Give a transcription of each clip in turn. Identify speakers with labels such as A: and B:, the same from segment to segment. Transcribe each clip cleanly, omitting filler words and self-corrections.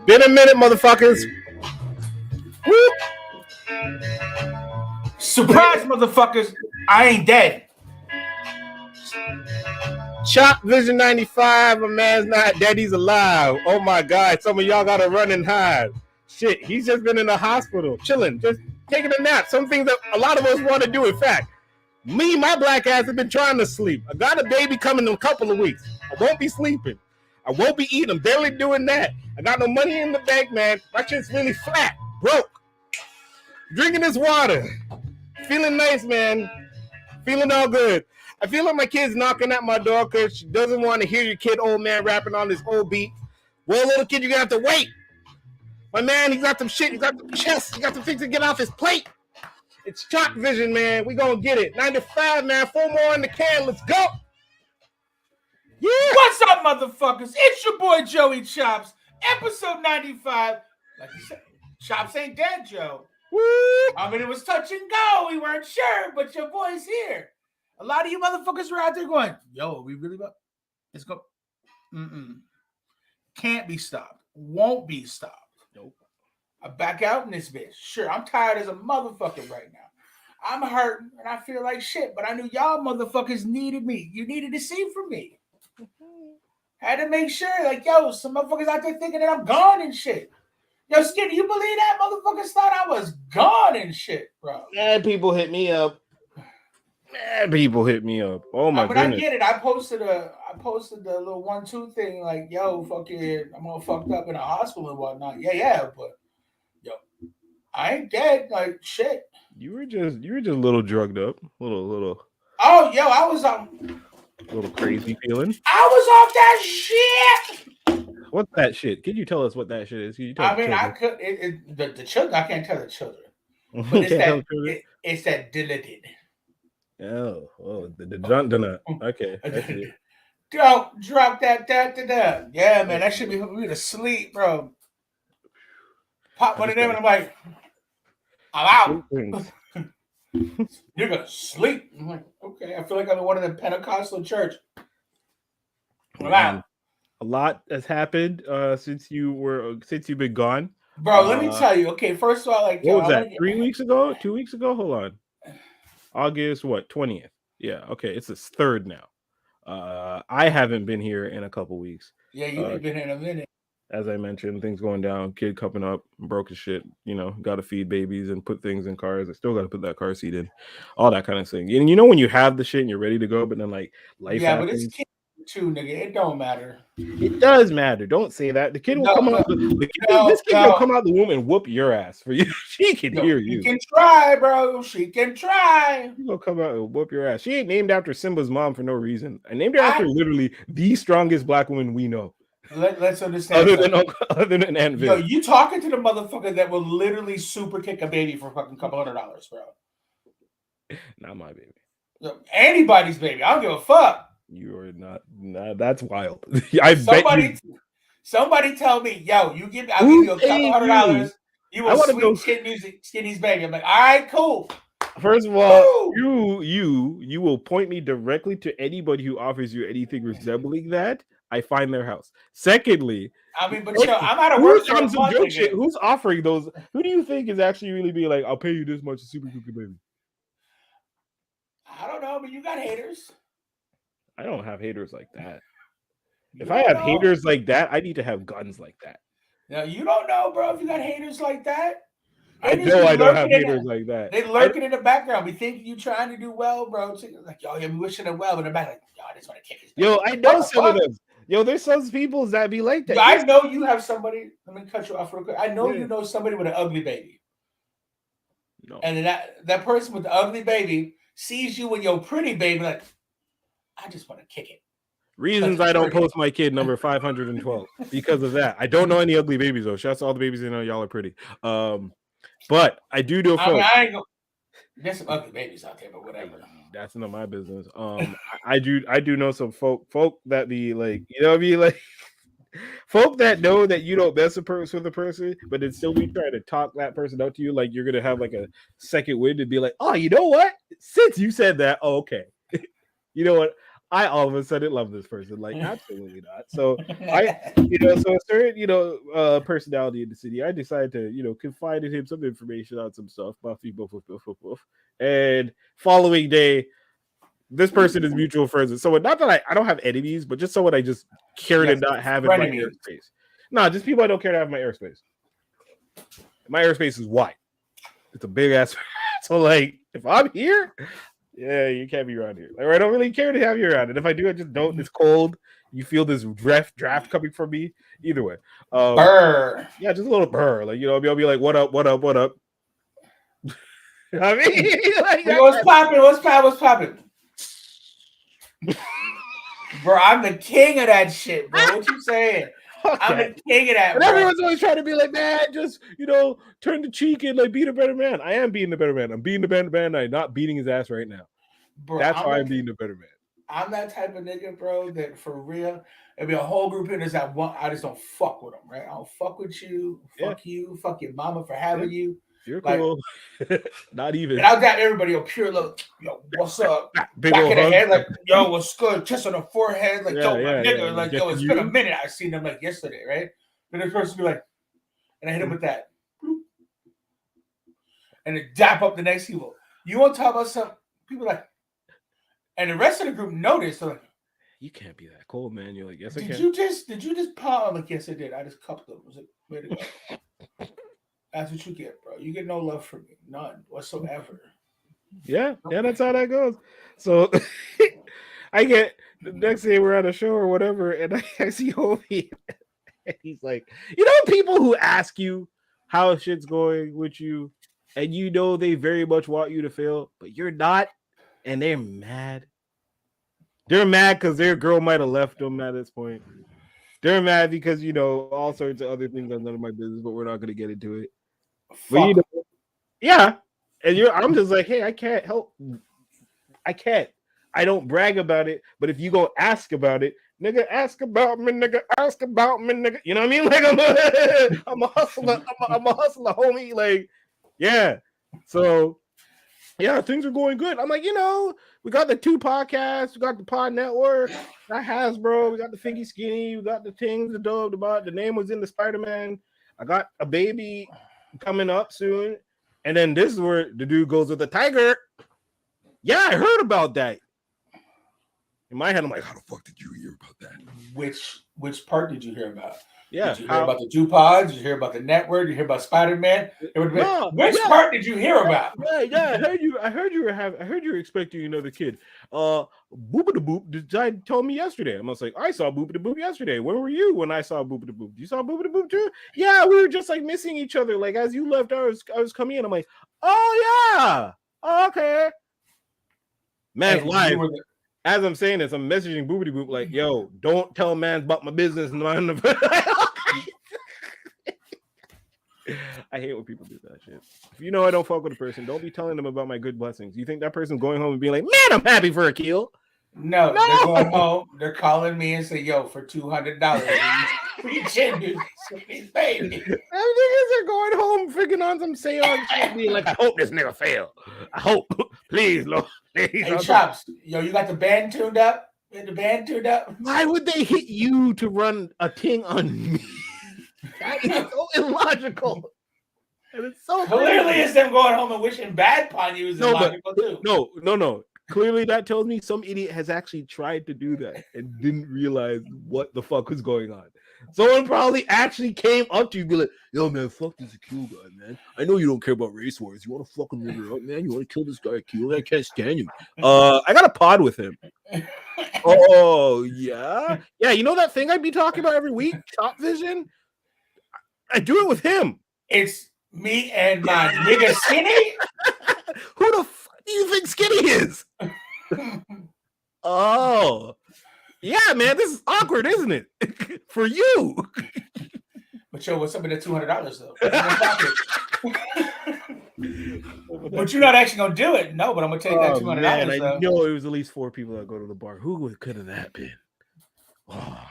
A: Been a minute, motherfuckers. Whoop.
B: Surprise, motherfuckers! I ain't dead.
A: Chop Vision 95. A man's not dead. He's alive. Oh my God. Some of y'all got to run and hide. Shit. He's just been in the hospital, chilling, just taking a nap. Some things that a lot of us want to do. In fact, me, my black ass have been trying to sleep. I got a baby coming in a couple of weeks. I won't be sleeping. I won't be eating. I'm barely doing that. I got no money in the bank, man. My shit's really flat, broke. Drinking this water. Feeling nice, man. Feeling all good. I feel like my kid's knocking at my door because she doesn't want to hear your kid, old man, rapping on this old beat. Well, little kid, you're going to have to wait. My man, he got some shit. He got some chest. He got some things to get off his plate. It's Chop Vision, man. We going to get it. 95, man. 4 more in the can. Let's go.
B: Yeah. What's up, motherfuckers? It's your boy, Joey Chops. Episode 95. Like you said, Chops ain't dead, Joe.
A: Woo.
B: I mean, it was touch and go. We weren't sure, but your boy's here. A lot of you motherfuckers were out there going, yo, are we really about? Let's go. Can't be stopped. Won't be stopped.
A: Nope.
B: I back out in this bitch. Sure, I'm tired as a motherfucker right now. I'm hurting and I feel like shit, but I knew y'all motherfuckers needed me. You needed to see from me. Had to make sure, like, yo, some motherfuckers out there thinking that I'm gone and shit. Yo, Skinny, you believe that motherfuckers thought I was gone and shit, bro?
A: Mad people hit me up. Oh my goodness.
B: I get it. I posted the little 1-2 thing, like, yo, fucking, I'm all fucked up in a hospital and whatnot. Yeah, but yo, I ain't dead. Like, shit.
A: You were just a little drugged up, little.
B: Oh, yo, I was
A: a little crazy feeling.
B: I was off that shit.
A: What's that shit? Can you tell us what that shit is?
B: I could. The children. I can't tell the children. But it's that deleted.
A: Oh, the dun. Okay.
B: Don't drop that. Yeah, man, that should be me to sleep, bro. Pop one of them, and I'm like, I'm out. You're gonna sleep. I'm like, okay. I feel like I'm in one of the Pentecostal church. I'm out.
A: A lot has happened since you've been gone,
B: bro. Let me tell you. Okay, first of all, like,
A: what was that? 3 weeks ago? 2 weeks ago? Hold on. August 20th? Yeah. Okay, it's the 3rd now. I haven't been here in a couple weeks.
B: Yeah, you ain't been here in a minute.
A: As I mentioned, things going down, kid coming up, broke as shit, got to feed babies and put things in cars. I still got to put that car seat in, all that kind of thing. And when you have the shit and you're ready to go, but then like life happens.
B: But it's kid too, nigga. It don't matter.
A: It does matter. Don't say that. The kid will come out. This kid will come out the womb and whoop your ass for you. She can hear you.
B: She can try, bro. She can try.
A: She'll come out and whoop your ass. She ain't named after Simba's mom for no reason. I named her after literally the strongest black woman we know.
B: Let's understand.
A: Other than Aunt Viv.
B: Yo, you talking to the motherfucker that will literally super kick a baby for fucking $200, bro.
A: Not my baby.
B: Yo, anybody's baby. I don't give a fuck.
A: You are not. Nah, that's wild.
B: Somebody tell me, yo, I'll give you $200. You will sweet Skinny's baby. I'm like, all right, cool.
A: First of all, you will point me directly to anybody who offers you anything resembling that. I find their house. Secondly,
B: but yo, I'm out of work.
A: Who's offering those? Who do you think is actually really be like, I'll pay you this much to super cookie baby?
B: I don't know, but you got haters.
A: I don't have haters like that. If I have haters like that, I need to have guns like that.
B: No, you don't know, bro. If you got haters like that,
A: I know I don't have haters like that.
B: They lurking in the background. We think you trying to do well, bro. Like, yo, you're wishing them well, but in the back, like, yo, I just want to kick his.
A: Yo, I know some of them. Yo, there's some people that be like that.
B: Yo, I know you have somebody. Let me cut you off real quick. I know you know somebody with an ugly baby.
A: No.
B: And that person with the ugly baby sees you with your pretty baby, like, I just want to kick it.
A: Reasons I don't post my kid number 512 because of that. I don't know any ugly babies though. Shouts to all the babies y'all are pretty. But I do know folks.
B: There's some ugly babies out there, but whatever.
A: That's not my business. I do know some folk that be like, what I mean, like folk that know that you don't mess with a person, but then still be trying to talk that person out to you like you're gonna have like a second wind and be like, oh, you know what? Since you said that, okay. You know what? I all of a sudden love this person. Like, absolutely not. So so a certain, personality in the city, I decided to, confide in him some information on some stuff. Buffy, boof, boof, boof, boof, boof. And following day, this person is mutual friends with someone. Not that I don't have enemies, but just someone I just care to not have in my airspace. No, just people I don't care to have in my airspace. My airspace is wide. It's a big ass. So like, if I'm here, yeah, you can't be around here. Like, I don't really care to have you around. And if I do, I just don't. It's cold. You feel this draft coming from me. Either way,
B: burr.
A: Yeah, just a little burr. Like I'll be like, what up, what up, what up. I mean, like,
B: what's popping? Bro, I'm the king of that shit, bro. What you saying? Okay. I'm the king of that.
A: And everyone's always trying to be like, man, just turn the cheek and like be the better man. I am being the better man. I'm being the better man. I'm not beating his ass right now. Bro, that's why I'm being the better man.
B: I'm that type of nigga, bro, that for real, there'll be a whole group of niggas that I just don't fuck with them, right? I don't fuck with you. Fuck you. Fuck your mama for having you.
A: You're cool. Not even.
B: And I'll got everybody a pure look. Yo, what's up? Big back in the head, like, yo, what's good? Kiss on the forehead, like, yo, my nigga, like, yo, it's been a minute. I seen them like yesterday, right? And this person be like, and I hit him with that, and then dap up the next people. You want to talk about something? People like, and the rest of the group noticed. So like,
A: you can't be that cold, man. You're like, yes, I
B: can. Did you just paw? I'm like, yes, I did. I just cupped them. I was like, way to go. That's what you get, bro. You get no love from me. None whatsoever.
A: Yeah, that's how that goes. So I get the next day we're at a show or whatever, and I see Homie, and he's like, people who ask you how shit's going with you, and they very much want you to fail, but you're not, and they're mad. They're mad because their girl might have left them at this point. They're mad because all sorts of other things are none of my business, but we're not going to get into it. But, yeah, and I'm just like, hey, I can't help. I can't. I don't brag about it, but if you go ask about it, nigga, ask about me, nigga, ask about me, nigga. You know what I mean? Like I'm a hustler. I'm a hustler, homie. Like, yeah. So, yeah, things are going good. I'm like, we got the 2 podcasts, we got the Pod Network, got Hasbro, we got the Finky Skinny, we got the things, the dog, the name was in the Spider-Man. I got a baby coming up soon, and then this is where the dude goes with the tiger. Yeah, I heard about that. In my head, I'm like, how the fuck did you hear about that?
B: Which part did you hear about?
A: Yeah,
B: did you hear about the 2 pods? Did you hear about the network? Did you hear about Spider-Man? Which part did you hear about?
A: Yeah, I heard you were expecting another kid. Boop da Boop. The guy told me yesterday. I was like, I saw Boop da Boop yesterday. Where were you when I saw Boop da Boop? You saw Boop da Boop too? Yeah, we were just like missing each other. Like as you left, I was coming in. I'm like, oh yeah, okay. Man's live. As I'm saying this, I'm messaging Boopity Boop like, yo, don't tell man about my business. I hate when people do that shit. If I don't fuck with a person, don't be telling them about my good blessings. You think that person's going home and being like, man, I'm happy for a kill?
B: No, they're going home. They're calling me and say, yo, for $200, we baby.
A: Them niggas are going home freaking on some seance shit, being like, I hope this nigga fail. I hope. Please, Lord. Please.
B: Hey, Chops, yo, you got the band tuned up?
A: Why would they hit you to run a ting on me? That is so illogical. And it's so
B: clearly it's them going home and wishing bad upon you is illogical too.
A: No. Clearly that tells me some idiot has actually tried to do that and didn't realize what the fuck was going on. Someone probably actually came up to you and be like, yo, man, fuck this Akil guy, man. I know you don't care about race wars. You want to fucking nigger up, man? You want to kill this guy, Akil? I can't stand him. I got a pod with him. Oh, yeah? Yeah, you know that thing I'd be talking about every week? Top Vision? I do it with him.
B: It's me and my nigga Skinny?
A: Who the fuck do you think Skinny is? Oh. Yeah, man, this is awkward, isn't it? For you.
B: But yo, what's up with that $200 though? But you're not actually gonna do it. No, but I'm gonna take that $200.
A: Man, I know it was at least 4 people that go to the bar. Who could have that been? Oh,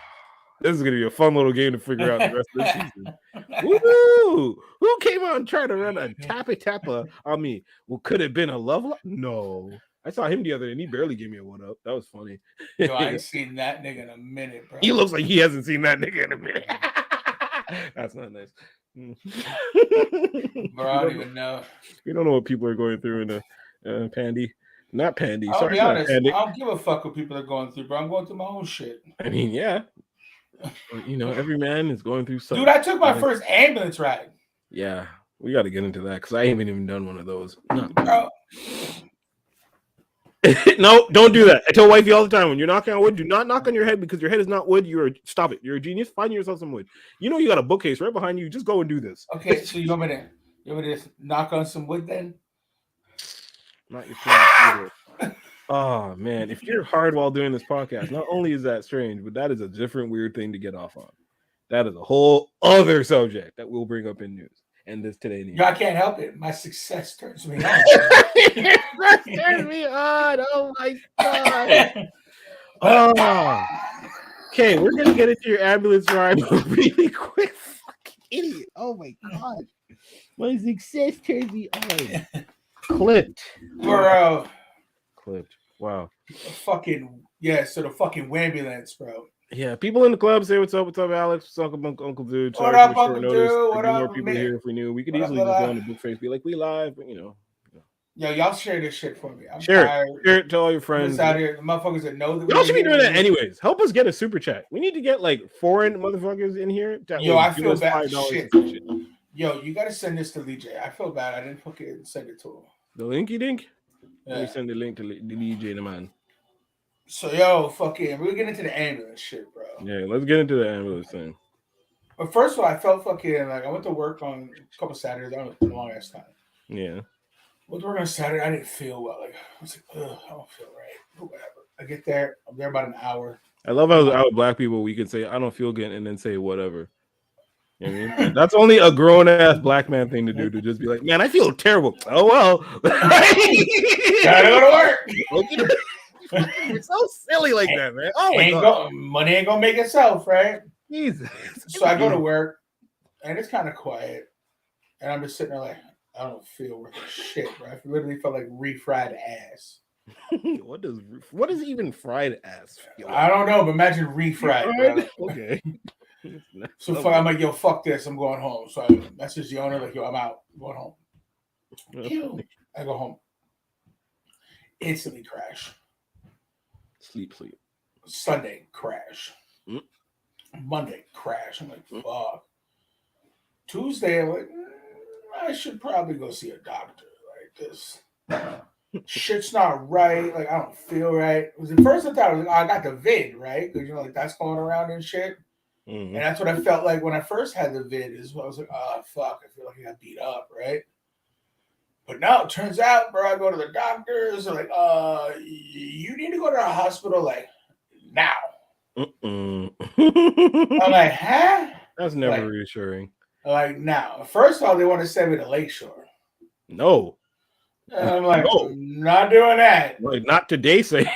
A: this is gonna be a fun little game to figure out the rest of the season. Woo! Who came out and tried to run a tappa on me? Well, could it have been a love? No. I saw him the other day and he barely gave me a what up. That was funny.
B: Yo, I ain't seen that nigga in a minute, bro.
A: He looks like he hasn't seen that nigga in a minute. That's not nice.
B: Bro, I don't even know.
A: We don't know what people are going through in a Pandy. Not Pandy.
B: I'll
A: Sorry,
B: be honest. I
A: Pandy.
B: don't give a fuck what people are going through, bro. I'm going through my own shit.
A: I mean, yeah. You know, every man is going through something.
B: Dude, I took my first ambulance ride.
A: Yeah, we got to get into that because I haven't even done one of those. No.
B: Bro.
A: No, don't do that. I tell wifey all the time when you're knocking on wood, do not knock on your head because your head is not wood. Stop it. You're a genius. Find yourself some wood. You know you got a bookcase right behind you. Just go and do this.
B: Okay, so you want me to just knock on some wood then?
A: Not your penis. Oh man, if you're hard while doing this podcast, not only is that strange, but that is a different weird thing to get off on. That is a whole other subject that we'll bring up in news. And this today news.
B: Yo, I can't help it. My success turns me on.
A: That turns me on. Oh my god. Oh. Okay, we're gonna get into your ambulance ride really quick. Fucking idiot. Oh my god. My success turns me on. Clipped.
B: Bro.
A: Clipped. Wow.
B: Fucking yeah, so the fucking wambulance, bro.
A: Yeah, people in the club say what's up, Alex? What's up, Uncle Dude?
B: What up, Uncle Dude?
A: What up, more people here if we knew. We could easily just go on the book face, be like, we live, but you know.
B: Yo, y'all share this shit for me. I'm
A: share
B: tired.
A: Share it to all your friends.
B: Out here, the motherfuckers that know that
A: y'all should be doing that anyways. Help us get a super chat. We need to get like foreign motherfuckers in here.
B: Yo, I feel bad. Shit. Yo, you gotta send this to Lee J. I feel bad. I didn't fucking send it to him.
A: The linky dink?
B: Yeah.
A: Let me send the link to the DJ, the man.
B: So, yo, fucking, we're getting into the ambulance shit, bro.
A: Yeah, let's get into the ambulance thing.
B: But first of all, I felt fucking like I went to work on a couple Saturdays. I was a long ass time.
A: Yeah.
B: Went to work on Saturday. I didn't feel well. Like, I was like, ugh, I don't feel right. But whatever. I get there. I'm there about an hour.
A: I love how black people, we can say, I don't feel good, and then say whatever. You know what I mean? That's only a grown-ass black man thing to do, to just be like, man, I feel terrible. Oh, well.
B: Gotta go to work.
A: It's so silly like that, man. Oh my God.
B: Money ain't gonna make itself, right?
A: Jesus.
B: So I go to work, and it's kind of quiet, and I'm just sitting there like, I don't feel worth shit, bro. I literally felt like refried ass.
A: What does even fried ass feel like?
B: I don't know, but imagine refried. Bro.
A: Okay.
B: So I'm like, yo, fuck this. I'm going home. So I message the owner, like, yo, I'm out. I'm going home. I go home. Instantly crash.
A: Sleep.
B: Sunday, crash. Monday, crash. I'm like, fuck. Tuesday, I'm like, I should probably go see a doctor. Like, this shit's not right. Like, I don't feel right. It was the first I thought, I got the vid, right? Because, you know, like, that's going around and shit. Mm-hmm. And that's what I felt like when I first had the vid. Is I was like, oh, fuck. I feel like I got beat up, right? But now it turns out, bro, I go to the doctors. They're like, you need to go to the hospital, like, now. I'm like, huh?
A: That's never reassuring.
B: Like, now. First of all, they want to send me to Lakeshore.
A: No.
B: And I'm like, no. Not doing that.
A: Like, not today, say.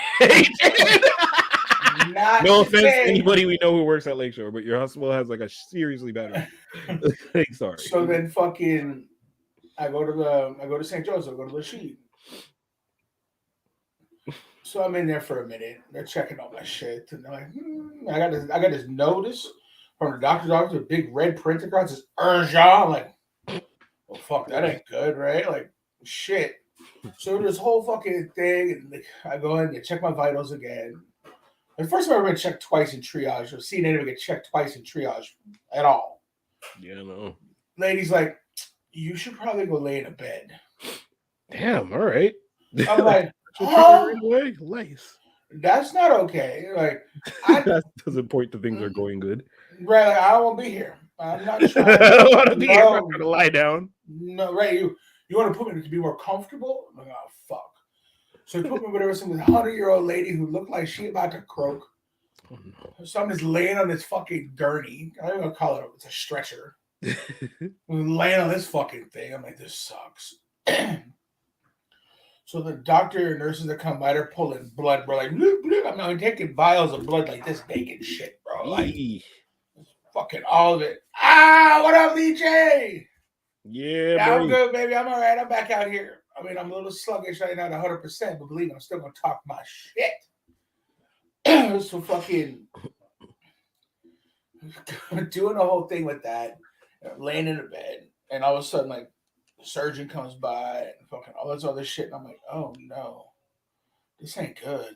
A: No offense to anybody we know who works at Lakeshore, but your hospital has like a seriously bad. Sorry.
B: So then fucking I go to St. Joseph, I go to Lachine. So I'm in there for a minute. They're checking all my shit. And they're like, I got this notice from the doctor's office, a big red print across this urgent. I'm like, well, fuck, that ain't good, right? Like, shit. So this whole fucking thing, and I go in, they check my vitals again. The first time I ever been checked twice in triage, or seen anyone get checked twice in triage at all.
A: Yeah, no.
B: Lady's like, you should probably go lay in a bed.
A: Damn, all right.
B: I'm like,
A: Nice.
B: That's not okay. Like,
A: that doesn't point to things are going good.
B: Right, like, I don't want to be here. I'm not trying.
A: I don't want to be here. I'm not going to lie down.
B: No, right. You want to put me to be more comfortable? I'm like, oh, fuck. So he put me with some 100-year-old lady who looked like she about to croak. Oh, no. So I'm just laying on this fucking gurney. I don't even call it it's a stretcher. I'm laying on this fucking thing. I'm like, this sucks. So the doctor and nurses that come by, they're pulling blood, bro. Like, bloop, bloop. I'm taking vials of blood like this bacon shit, bro. Like, fucking all of it. Ah, what up, DJ?
A: Yeah,
B: I'm good, baby. I'm all right. I'm back out here. I mean, I'm a little sluggish right now, 100%, but believe me, I'm still gonna talk my shit. So fucking doing the whole thing with that, laying in the bed, and all of a sudden, like, the surgeon comes by and fucking all this other shit, and I'm like, oh no, this ain't good.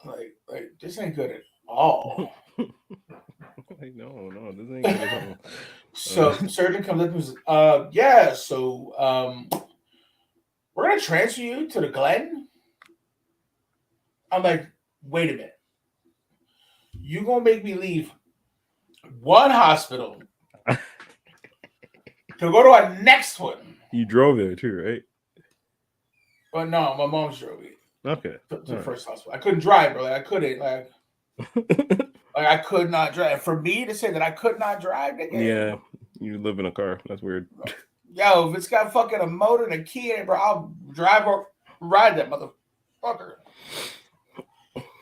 B: Like this ain't good at all.
A: Like, no, this ain't good at all.
B: So surgeon comes up and says, yeah, so we're gonna transfer you to the Glen. I'm like, wait a minute. You gonna make me leave one hospital to go to our next one?
A: You drove there too, right?
B: But no, my mom's drove me
A: Okay.
B: to the first hospital. I couldn't drive, bro. Like, I couldn't. Like I could not drive. For me to say that I could not drive, nigga,
A: yeah, you live in a car. That's weird.
B: Yo, if it's got fucking a motor and a key in it, bro, I'll drive or ride that motherfucker.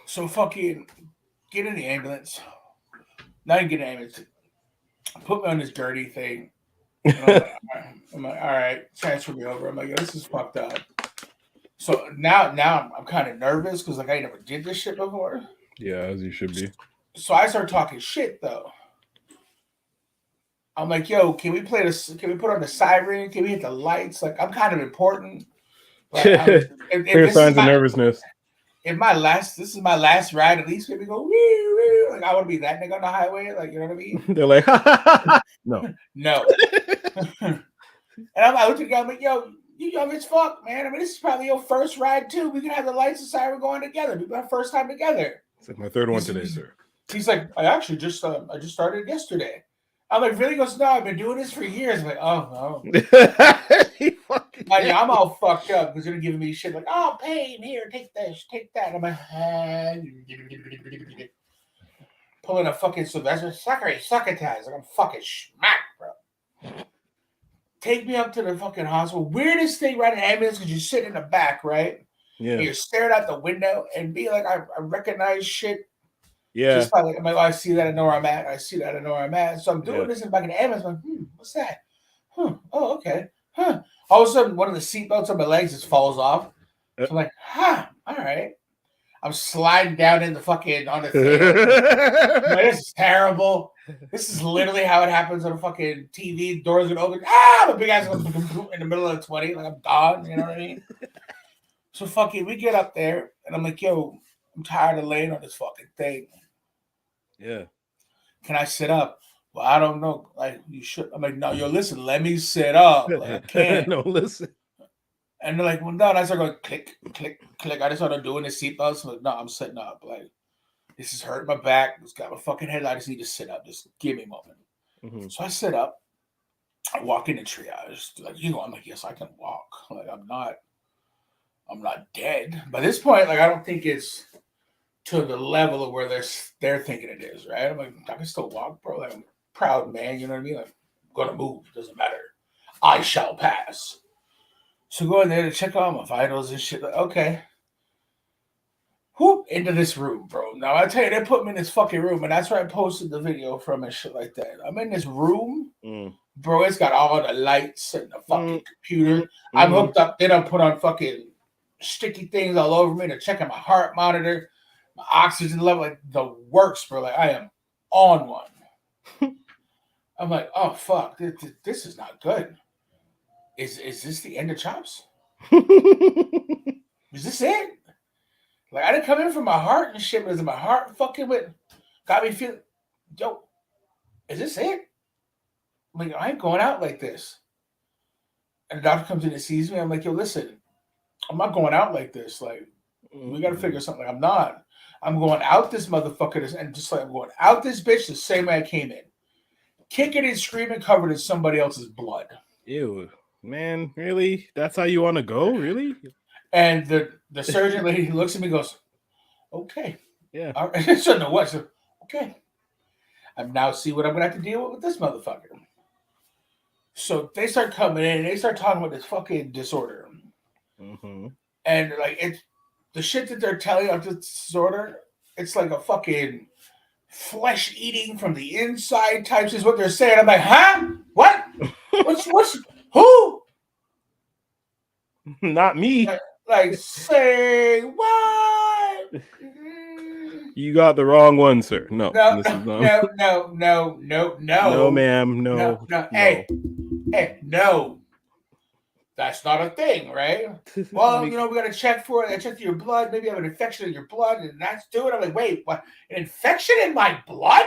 B: So fucking get in the ambulance. Not even get in the ambulance. Put me on this dirty thing. I'm like, all right, transfer me over. I'm like, yo, this is fucked up. So now I'm kind of nervous because like I never did this shit before.
A: Yeah, as you should be.
B: So I start talking shit though. I'm like, yo, can we play this? Can we put on the siren? Can we hit the lights? Like, I'm kind of important.
A: Clear signs of nervousness.
B: If this is my last ride, at least maybe go, woo, woo. Like, I want to be that nigga on the highway. Like, you know what I mean?
A: They're like, no.
B: And I looked at the guy, I'm like, yo, you young as fuck, man. I mean, this is probably your first ride, too. We can have the lights and siren going together. We got our first time together.
A: It's like my third one today, sir.
B: He's like, I actually just started yesterday. I'm like, really? He goes, no, I've been doing this for years. I'm like, oh, no. I'm all fucked up because they're giving me shit like, oh, pain, here, take this, take that. I'm like, pulling a fucking Sylvester succotash. Like, I'm fucking smacked, bro. Take me up to the fucking hospital. Weirdest thing, right? An ambulance because you're sitting in the back, right?
A: Yeah.
B: And you're staring out the window and be like, I recognize shit.
A: Yeah.
B: Just like, I'm like, oh, I see that, I know where I'm at. I see that, I know where I'm at. So I'm doing this in the back of the ambulance. I'm like, what's that? Oh, okay. All of a sudden, one of the seatbelts on my legs just falls off. So I'm like, all right. I'm sliding down in the fucking on the thing. Like, this is terrible. This is literally how it happens on a fucking TV. Doors would open. My big ass goes in the middle of the 20. Like, I'm gone. You know what I mean? So fucking, we get up there, and I'm like, yo, I'm tired of laying on this fucking thing.
A: Yeah.
B: Can I sit up? Well, I don't know. Like, you should. I'm like, no, yo, listen, let me sit up. Like, I can't.
A: No, listen.
B: And they're like, well, no. And I started going click, click, click. I just started doing the seatbelts. I'm like, no, I'm sitting up. Like, this is hurting my back. It's got my fucking head. I just need to sit up. Just give me a moment. Mm-hmm. So I sit up. I walk in the triage. Like, I'm like, yes, I can walk. Like, I'm not dead. By this point, like, I don't think it's to the level of where they're thinking it is, right? I'm like, I can still walk, bro. Like, I'm a proud man, you know what I mean? Like, I'm gonna move, doesn't matter. I shall pass. So go in there to check out my vitals and shit. Like, okay. Whoop, into this room, bro. Now I tell you, they put me in this fucking room, and that's where I posted the video from and shit like that. I'm in this room, bro. It's got all the lights and the fucking computer. I'm hooked up. Then I put on fucking sticky things all over me to check on my heart monitor, my oxygen level, like the works, bro. Like, I am on one. I'm like, oh fuck, this is not good. Is this the end of Chops? Is this it? Like, I didn't come in from my heart and shit, but is my heart fucking with? Got me feeling, yo, is this it? I'm like, I ain't going out like this. And the doctor comes in and sees me. I'm like, yo, listen, I'm not going out like this. Like, we got to figure something. Like, I'm not. I'm going out this motherfucker, and just like I'm going out this bitch the same way I came in, kicking and screaming, covered in somebody else's blood.
A: Ew, man, really? That's how you want to go, really?
B: And the surgeon lady looks at me and goes, okay.
A: Yeah.
B: All right. I don't know what. So, okay. I now see what I'm going to have to deal with this motherfucker. So they start coming in and they start talking about this fucking disorder. Mm-hmm. And like, it's the shit that they're telling about this disorder, it's like a fucking flesh eating from the inside types is what they're saying. I'm like, huh? What? What's who?
A: Not me.
B: Like, say what?
A: You got the wrong one, sir. No,
B: No,
A: this is
B: no, no, no, no,
A: no,
B: no,
A: ma'am.
B: no,
A: No,
B: no.
A: no.
B: Hey, no. That's not a thing, right? Well, we got to check for it. I checked your blood. Maybe I have an infection in your blood, and that's do it. I'm like, wait, what? An infection in my blood?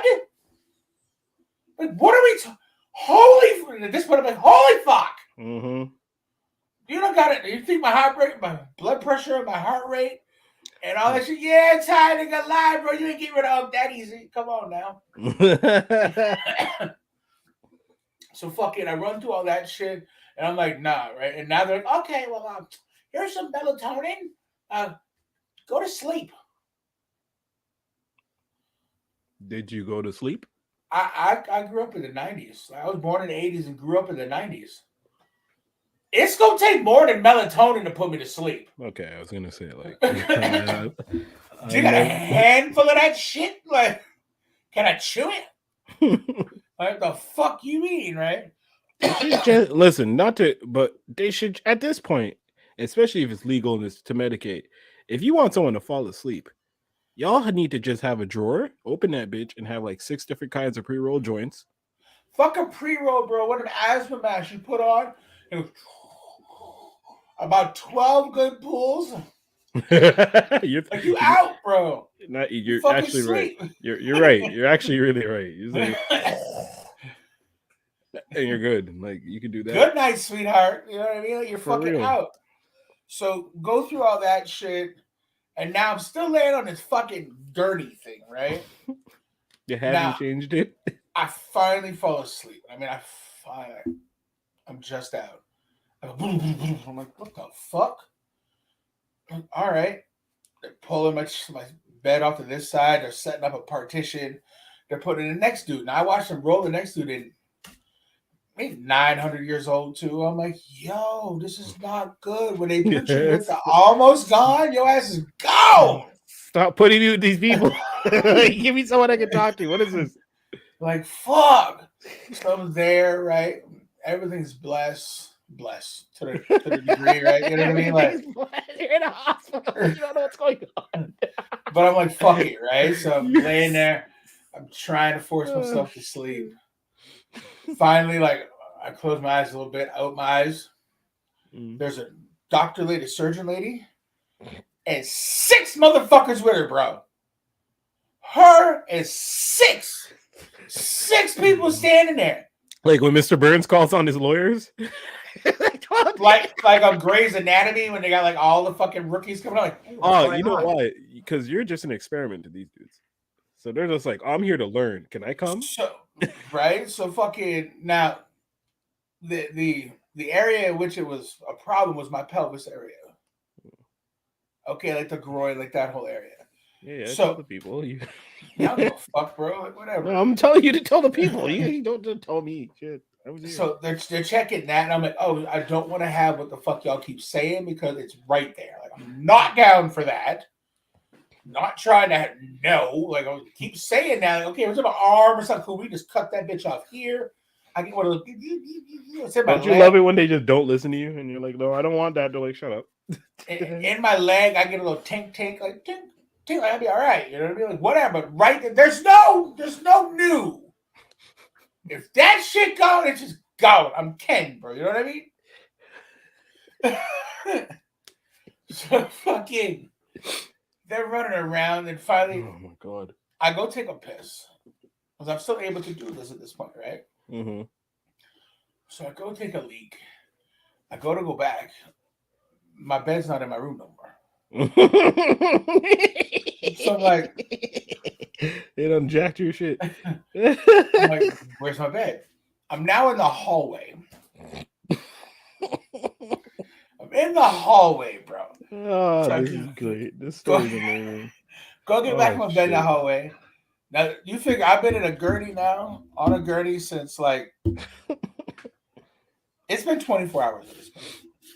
B: Like, what are we? Holy! At this point, I'm like, holy fuck!
A: Mm-hmm.
B: You don't got it. You think my heart rate, my blood pressure, my heart rate, and all that shit? Yeah, Ty, nigga, lie, bro. You ain't get rid of that easy. Come on now. So fucking, I run through all that shit, and I'm like, nah, right? And now they're like, okay, well, here's some melatonin. Go to sleep.
A: Did you go to sleep?
B: I grew up in the 90s. I was born in the 80s and grew up in the 90s. It's gonna take more than melatonin to put me to sleep.
A: Okay, I was gonna say like,
B: you got a handful of that shit? Like, can I chew it? Like, the fuck you mean, right?
A: Listen, but they should at this point, especially if it's legal to medicate. If you want someone to fall asleep, y'all need to just have a drawer, open that bitch, and have like 6 different kinds of pre-roll joints.
B: Fuck a pre-roll, bro. What an asthma mask you put on. About 12 good pulls.
A: you're
B: out, bro.
A: You're actually sleep. Right. You're right. You're actually really right. And you're good. Like, you can do that.
B: Good night, sweetheart. You know what I mean? Like, you're fucking real. Out. So go through all that shit, and now I'm still laying on this fucking gurney thing, right?
A: You haven't changed it?
B: I finally fall asleep. I mean, I'm just out. I'm like, what the fuck? All right. They're pulling my bed off to this side. They're setting up a partition. They're putting the next dude. Now I watched them roll the next dude in. Maybe 900 years old too. I'm like, yo, this is not good. When they put you with the almost gone, your ass is gone.
A: Stop putting me with these people. Give me someone I can talk to. What is this?
B: Like, fuck. So I'm there, right? Everything's blessed to the degree, right? You know what I mean? Like,
A: you're in a hospital. You don't know what's going on.
B: But I'm like, fuck it, right? So I'm laying there. I'm trying to force myself to sleep. Finally, like, I close my eyes a little bit, out my eyes. There's a doctor lady, surgeon lady, and 6 motherfuckers with her, bro. Her and 6 people standing there.
A: Like when Mr. Burns calls on his lawyers?
B: like on Grey's Anatomy when they got like all the fucking rookies coming out. Like,
A: oh, you know why? Because you're just an experiment to these dudes. So they're just like, I'm here to learn. Can I come?
B: Right? So fucking now the area in which it was a problem was my pelvis area. Okay, like the groin, like that whole area.
A: Yeah, so tell the people.
B: Y'all give a fuck, bro. Like, whatever.
A: No, I'm telling you to tell the people. You don't tell me shit.
B: So they're checking that, and I'm like, oh, I don't want to have what the fuck y'all keep saying because it's right there. Like, I'm not down for that. Not trying to like I keep saying that. Like, okay, what's my arm or something? Cool, we just cut that bitch off here. I get one of those.
A: Don't you love it when they just don't listen to you and you're like, no, I don't want that. They're like, shut up.
B: in my leg, I get a little tink, like tink, tink. I'll be all right. You know what I mean? Like whatever. But right there, there's no new. If that shit gone, it's just gone. I'm Ken, bro. You know what I mean? So fucking. They're running around, and finally,
A: oh my god!
B: I go take a piss because I'm still able to do this at this point, right?
A: Mm-hmm.
B: So I go take a leak. I go back. My bed's not in my room no more. So I'm like,
A: they done jacked your shit.
B: I'm like, where's my bed? I'm now in the hallway. I'm in the hallway, bro.
A: Oh, so this is great. This story's amazing.
B: Go get back in my bed in the hallway. Now, you figure I've been in a gurney now, on a gurney since like, it's been 24 hours at this point.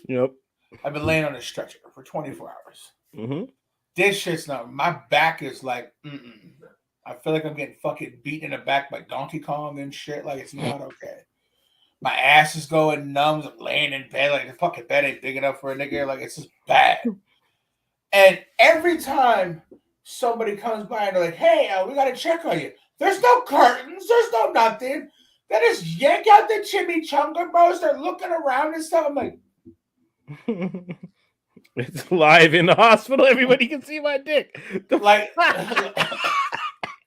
A: Yep.
B: I've been laying on a stretcher for 24 hours.
A: Mm-hmm.
B: This shit's not, my back is like, I feel like I'm getting fucking beaten in the back by Donkey Kong and shit. Like, it's not okay. My ass is going numb. I'm laying in bed like the fucking bed ain't big enough for a nigga. Like it's just bad. And every time somebody comes by and they're like, "Hey, we gotta check on you." There's no curtains. There's no nothing. They just yank out the chimichanga, bro. Start looking around and stuff. I'm like,
A: it's live in the hospital. Everybody can see my dick.
B: like,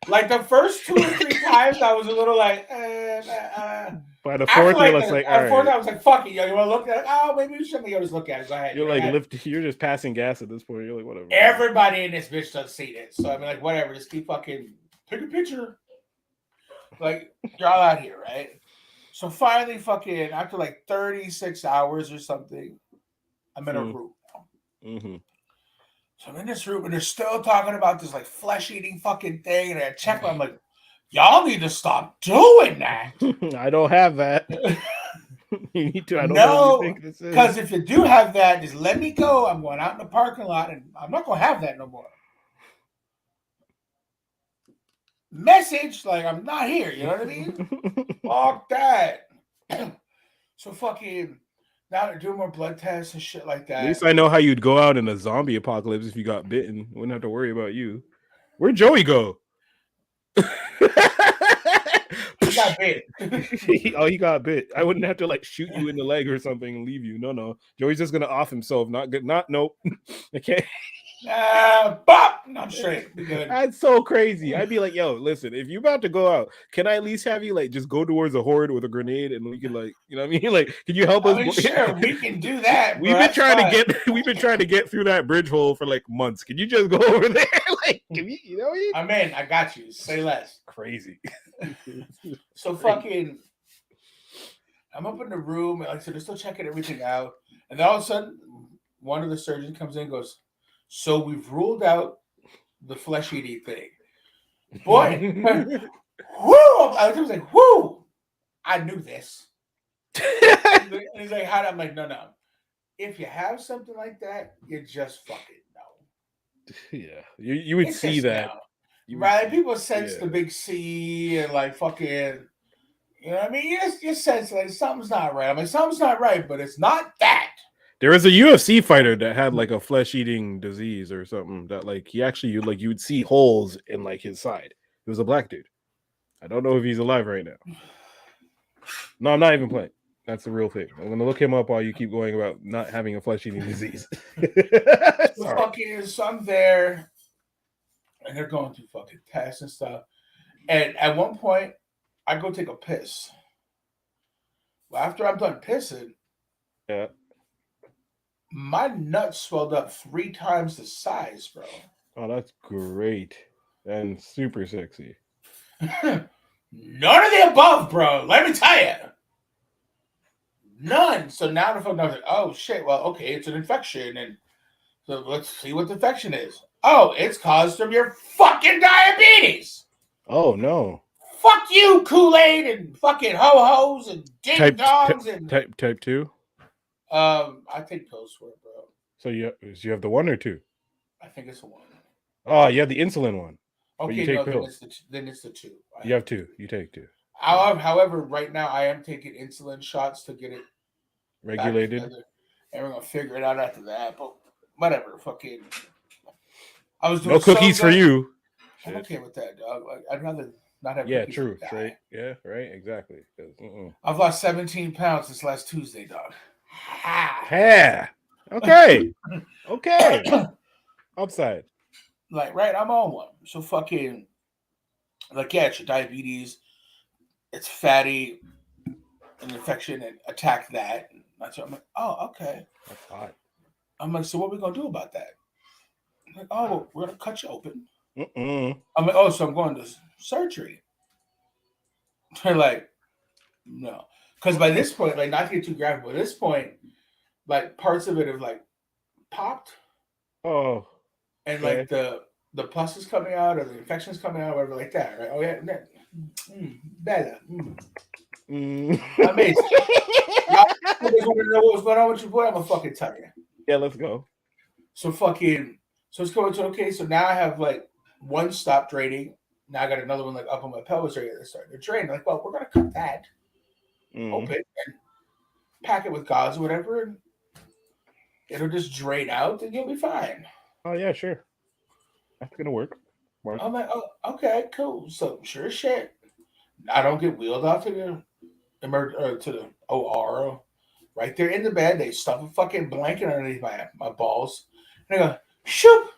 B: like the first 2 or 3 times, I was a little like,
A: By the fourth, you're
B: like,
A: like,
B: at
A: all
B: fourth,
A: right.
B: I was like, fuck it, yo. You want to look at it? Oh, maybe we shouldn't. Yo, just look at it. Go ahead.
A: You're
B: go
A: like
B: ahead.
A: you're just passing gas at this point. You're like, whatever.
B: Everybody in this bitch does see this. So I mean, like, whatever. Just keep fucking take a picture. Like, you're all out here, right? So finally, fucking after like 36 hours or something, I'm in a room now.
A: Mm-hmm.
B: So I'm in this room and they're still talking about this like flesh eating fucking thing. And I check, I'm like, y'all need to stop doing that.
A: I don't have that. You need to. I don't know what you think this is.
B: Because if you do have that, just let me go. I'm going out in the parking lot and I'm not going to have that no more. Message, like, I'm not here. You know what I mean? Fuck that. So fucking, now they're doing more blood tests and shit like that.
A: At least I know how you'd go out in a zombie apocalypse if you got bitten. Wouldn't have to worry about you. Where'd Joey go?
B: He got bit.
A: Oh, he got bit. I wouldn't have to like shoot you in the leg or something and leave you. No. Joey's just gonna off himself. Not good. Nope. Okay.
B: Bop! I'm straight.
A: That's so crazy. I'd be like, yo, listen, if you're about to go out, can I at least have you like just go towards a horde with a grenade and we can like, you know what I mean? Like, can you help us?
B: I mean, sure, we can do that.
A: We've been trying to get through that bridge hole for like months. Can you just go over there? Like, can we, you know what I mean?
B: I'm in. I got you. Say less.
A: Crazy.
B: So fucking, I'm up in the room and like so they're still checking everything out, and then all of a sudden, one of the surgeons comes in and goes, "So we've ruled out the flesh eating thing." Boy, whoo! I was like, "Whoo!" I knew this. And he's like, "How?" I'm like, "No. If you have something like that, you just fucking know."
A: Yeah, you would see that.
B: Right? People sense the big C and like fucking, you know what I mean? You sense like something's not right. I mean, something's not right, but it's not that.
A: There was a UFC fighter that had like a flesh-eating disease or something that like he actually you would see holes in like his side. It was a black dude. I don't know if he's alive right now. No, I'm not even playing. That's the real thing. I'm gonna look him up while you keep going about not having a flesh-eating disease.
B: So I'm there, and they're going through fucking tests and stuff. And at one point, I go take a piss. Well, after I'm done pissing,
A: yeah, my
B: nuts swelled up 3 times the size, bro.
A: Oh, that's great and super sexy.
B: None of the above, bro. Let me tell you. None. So now the fuck I was like, oh shit. Well, okay, it's an infection, and so let's see what the infection is. Oh, it's caused from your fucking diabetes.
A: Oh no.
B: Fuck you, Kool-Aid and fucking ho-hos and ding-dongs and
A: type 2?
B: I take pills for it, bro.
A: So you have the 1 or 2?
B: I think it's a 1.
A: Oh, you have the insulin one.
B: Okay,
A: you take
B: no,
A: pills.
B: then it's the 2.
A: You have 2. You take 2.
B: However, right now I am taking insulin shots to get it
A: regulated.
B: And we're gonna figure it out after that. But whatever, fucking. I was doing
A: no cookies for you.
B: I'm okay with that, dog. Like, I'd rather not have.
A: Yeah, true. Right. Yeah, right. Exactly.
B: I've lost 17 pounds since last Tuesday, dog.
A: Yeah. Okay. Okay. Upside.
B: Like, right, I'm on one. So fucking, like, yeah, it's your diabetes. It's fatty, an infection, and attack that. That's what I'm like, oh, okay.
A: That's hot.
B: I'm like, so what are we gonna do about that? I'm like, oh, well, we're gonna cut you open.
A: I'm
B: like, oh, so I'm going to surgery. They're like, no, because by this point, like, not to get too graphic, but at this point, like, parts of it have like popped.
A: Oh.
B: And like the pus is coming out or the infection is coming out, whatever, like that, right? Oh yeah, Bella. Amazing. Y'all want to know what was going on with your boy? I'm gonna fucking tell you.
A: Yeah, let's go.
B: So it's going to okay. So now I have like one stop draining. Now I got another one like up on my pelvis area that's starting to drain. Like, well, we're gonna cut that. open and pack it with gauze or whatever, and it'll just drain out, and you'll be fine.
A: Oh yeah, sure. That's gonna work.
B: I'm like, oh, okay, cool. So sure as shit, I don't get wheeled out to to the OR. Right there in the bed, they stuff a fucking blanket underneath my balls, and they go, shoop.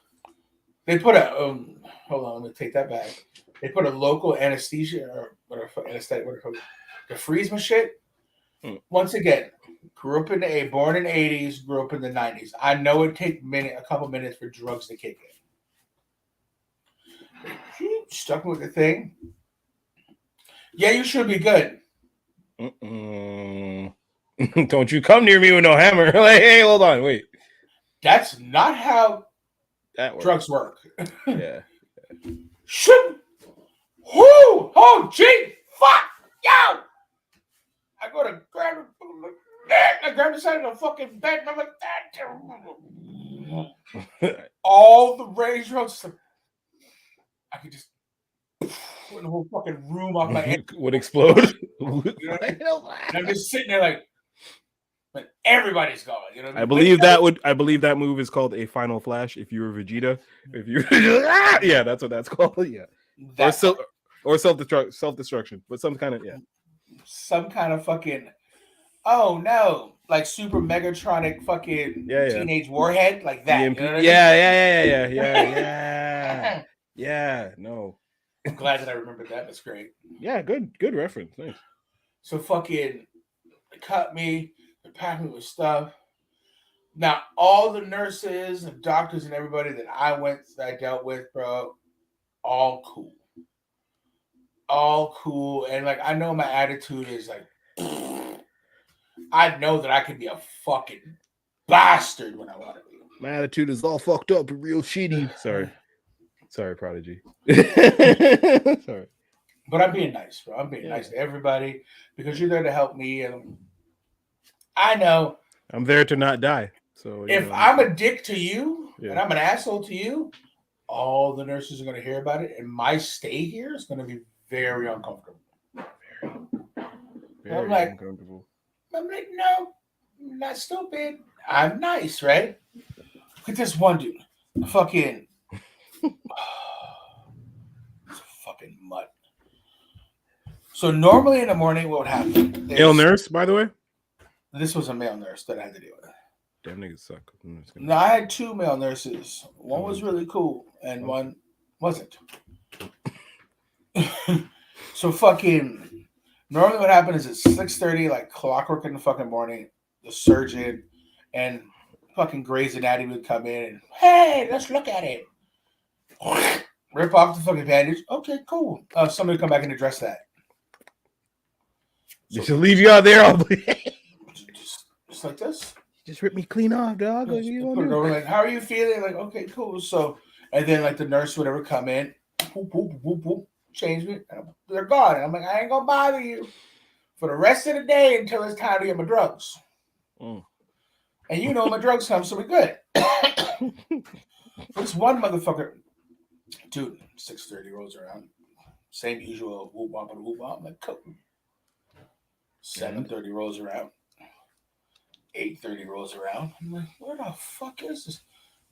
B: They put a hold on, let me take that back. They put a local anesthesia or whatever anesthetic, whatever, to freeze my shit. Once again, grew up born in the 80s, grew up in the 90s. I know it take a couple minutes for drugs to kick in. Stuck with the thing. Yeah, you should be good.
A: Don't you come near me with no hammer. Like, hey, hold on, wait.
B: That's not how drugs work.
A: Yeah.
B: Shoot! Whoo! Oh, gee! Fuck! Yo! I go to grab I grab the side of the fucking bed, and I'm like, that. All the rage roads. I could just put the whole fucking room off my head.
A: Would explode.
B: You know I mean? And I'm just sitting there like everybody's going. You know what I
A: mean? I believe that move is called a final flash. If you were Vegeta, yeah, that's what that's called. Yeah, or self-destruction, but some kind of
B: fucking. Oh no! Like Super Megatronic fucking teenage warhead like that.
A: EMP.
B: You know what
A: I mean? Yeah. No.
B: I'm glad that I remembered that. That's great.
A: Yeah, good reference. Nice.
B: So fucking they cut me, they packed me with stuff. Now all the nurses and doctors and everybody that I dealt with, bro, all cool. And like I know my attitude is like I know that I can be a fucking bastard when I want to be.
A: My attitude is all fucked up and real shitty. Sorry, Prodigy. Sorry.
B: But I'm being nice, bro. I'm being nice to everybody because you're there to help me. And I know
A: I'm there to not die. So
B: if I'm a dick to you and I'm an asshole to you, all the nurses are going to hear about it. And my stay here is going to be very uncomfortable.
A: Very uncomfortable.
B: I'm like, no, I'm not stupid. I'm nice, right? Look at this one dude. Fucking mutt. So normally in the morning, what would happen?
A: Male nurse, by the way?
B: This was a male nurse that I had to deal with.
A: Damn niggas suck.
B: No, I had two male nurses. One was really cool and one wasn't. So fucking normally what happens is it's 6:30, like clockwork in the fucking morning. The surgeon and fucking Grey's Anatomy would come in and, hey, let's look at it. Rip off the fucking bandage. Okay, cool. Somebody come back and address that.
A: So, they should leave you out there all
B: just like this.
A: Just rip me clean off, dog.
B: Put it over, like, how are you feeling? Like, okay, cool. So, and then like the nurse would ever come in, whoop, whoop, whoop, whoop, change me. They're gone. And I'm like, I ain't gonna bother you for the rest of the day until it's time to get my drugs. And you know my drugs come, so we're good. This one motherfucker, dude, 6:30 rolls around. Same usual whoop wop and whoop wop. I'm like, cool. 7:30 rolls around. 8:30 rolls around. I'm like, where the fuck is this?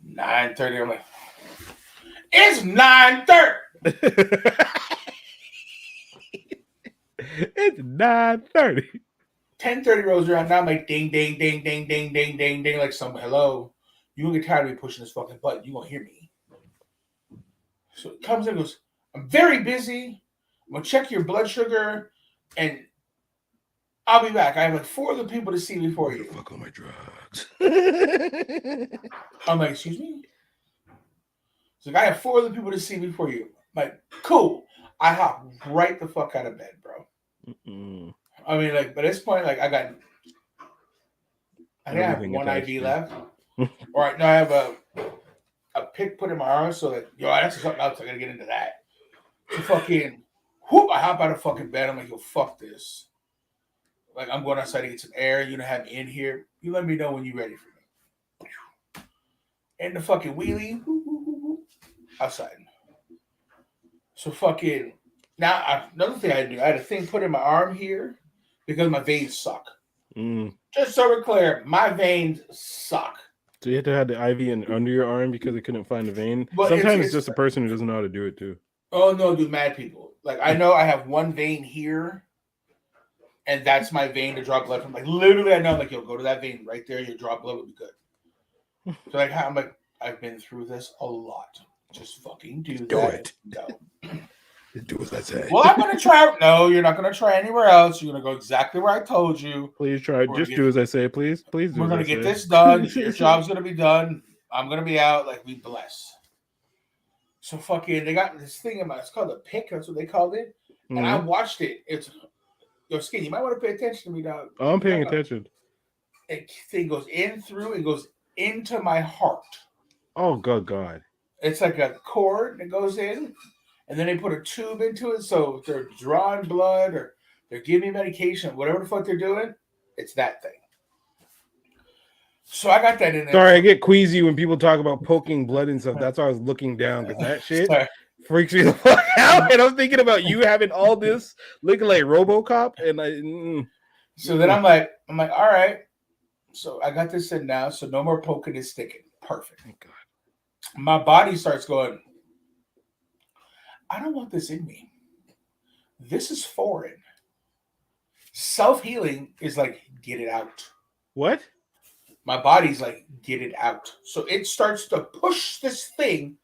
B: 9:30. I'm like, it's 9:30.
A: It's 9:30.
B: 10:30 rolls around. Now I'm like, ding, ding, ding, ding, ding, ding, ding, ding. Like, hello. You gonna get tired of me pushing this fucking button. You gonna hear me. So it comes in and goes, I'm very busy. I'm gonna check your blood sugar and I'll be back. I have like 4 other people to see before you.
A: Fuck all my drugs.
B: I'm like, excuse me? So I have 4 other people to see before you. I'm like, cool. I hop right the fuck out of bed, bro. I mean, like, by this point, like, I have one IV left. All right, now I have a pick put in my arm, so that, that's something else. I gotta get into that. So fucking, whoop! I hop out of fucking bed. I'm like, yo, fuck this. Like, I'm going outside to get some air. You don't have me in here. You let me know when you're ready for me. And the fucking wheelie outside. So fucking now, another thing I do, I had a thing put in my arm here because my veins suck.
A: Mm.
B: Just so we're clear, my veins suck.
A: So you had to have the IV under your arm because they couldn't find the vein.
B: But
A: Sometimes it's just a person who doesn't know how to do it too.
B: Oh no, dude, mad people. Like I know I have one vein here, and that's my vein to draw blood from. Like literally, I know. I'm like, yo, go to that vein right there. Your draw blood will be good. So like, I'm like, I've been through this a lot. Just fucking do that. Go.
A: Do as I say.
B: Well, I'm gonna try. No, you're not gonna try anywhere else. You're gonna go exactly where I told you.
A: Please try. Just do as I say, please. Please do.
B: We're gonna get this done. Your job's gonna be done. I'm gonna be out. Like we bless. So fucking, they got this thing in my. It's called a pick. That's what they called it. And I watched it. It's your skin. You might want to pay attention to me, dog.
A: Oh, I'm paying attention.
B: It thing goes in through. It goes into my heart.
A: Oh God.
B: It's like a cord that goes in, and then they put a tube into it. So if they're drawing blood or they're giving me medication, whatever the fuck they're doing, it's that thing. So I got that in there.
A: Sorry, I get queasy when people talk about poking blood and stuff. That's why I was looking down because that shit freaks me the fuck out. And I'm thinking about you having all this looking like RoboCop, and
B: So then I'm like, all right. So I got this in now. So no more poking and sticking. Perfect.
A: Thank God.
B: My body starts going, I don't want this in me. This is foreign. Self-healing is like, get it out.
A: What?
B: My body's like, get it out. So it starts to push this thing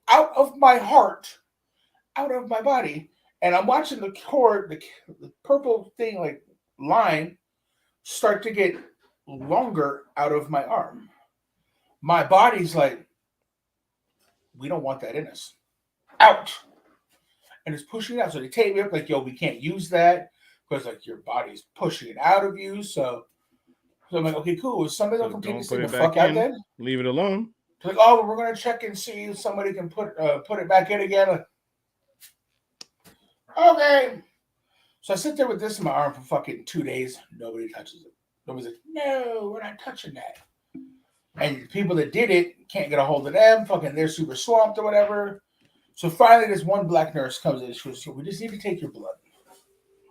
B: out of my heart, out of my body. And I'm watching the cord, the purple thing, like line, start to get longer out of my arm. My body's like, we don't want that in us. Out. And it's pushing it out. So they take me up like, yo, we can't use that because like your body's pushing it out of you. So I'm like, okay, cool. Is somebody gonna take this thing the fuck out then?
A: Leave it alone.
B: They're like, oh, well, we're gonna check and see if somebody can put it back in again. Like, okay. So I sit there with this in my arm for fucking 2 days. Nobody touches it. Nobody's like, no, we're not touching that. And the people that did it can't get a hold of them. Fucking, they're super swamped or whatever. So finally, this one black nurse comes in. She goes, we just need to take your blood.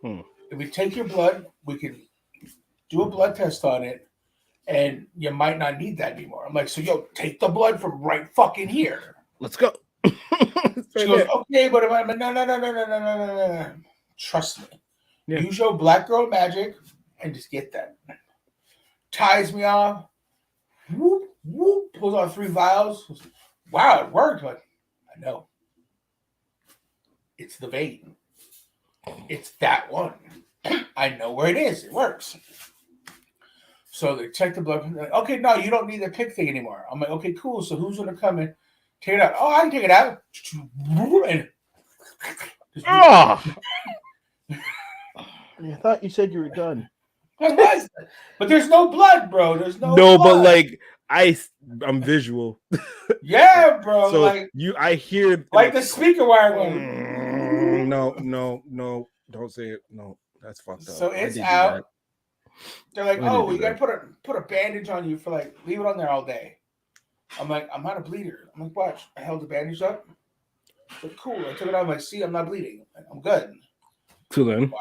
B: If we take your blood, we can do a blood test on it, and you might not need that anymore. I'm like, so yo, take the blood from right fucking here.
A: Let's go.
B: She goes, okay, but I'm like, no. Trust me. Yeah. Use your black girl magic and just get that. Ties me off. Whoop, whoop. Pulls out 3 vials. Wow, it worked. Like, I know. It's the vein. It's that one. I know where it is. It works. So they check the blood. Like, okay, no, you don't need the pick thing anymore. I'm like, okay, cool. So who's going to come and take it out? Oh, I can take it out. And
C: I thought you said you were done.
B: I was, but there's no blood, bro. There's no
A: blood.
B: But
A: like I'm visual.
B: Yeah, bro.
A: So
B: like
A: I hear
B: like the speaker wire going.
A: No, don't say it. No, that's fucked up.
B: So it's out. They're like, oh, we gotta put a bandage on you for like leave it on there all day. I'm like, I'm not a bleeder. I'm like, watch. I held the bandage up. But cool. I took it out. I'm like, see, I'm not bleeding. I'm good.
A: So then,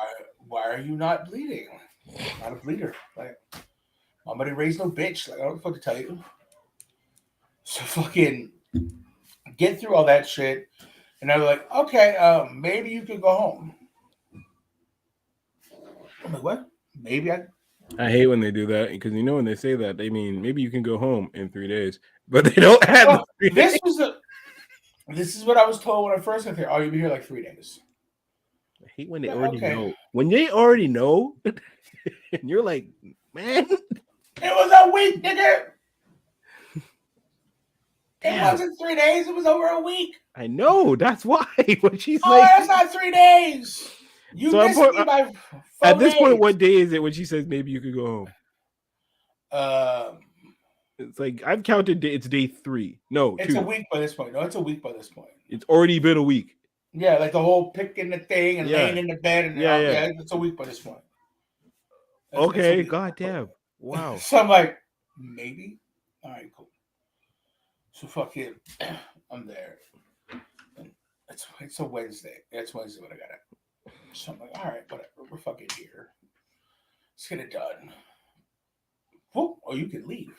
B: why are you not bleeding? I'm not a bleeder. Like, I'm gonna raise no bitch. Like, I don't know what to tell you. So fucking get through all that shit, and they're like, okay, maybe you could go home. I'm like, what? Maybe
A: I hate when they do that because when they say that they mean maybe you can go home in 3 days, but they don't add.
B: This is what I was told when I first got here. Oh, you'll be here like 3 days.
A: I hate when they already know. When they already know, and you're like, man,
B: it was a week, nigga. It wasn't 3 days. It was over a week.
A: I know. That's why. When she's
B: that's not 3 days. You missed me by 4
A: at this
B: days.
A: point, what day is it when she says maybe you could go home? It's like I've counted. It's day 3. No,
B: it's
A: 2.
B: a week by this point. No, it's a week by this point.
A: It's already been a week.
B: Yeah, like the whole picking the thing and laying in the bed and yeah, it's a week by this point.
A: Okay, goddamn, wow.
B: So I'm like, maybe. All right, cool. So fuck it, I'm there. And it's a Wednesday. It's Wednesday when I got it. So I'm like, all right, whatever. We're fucking here. get it done. Whoop, or you can leave.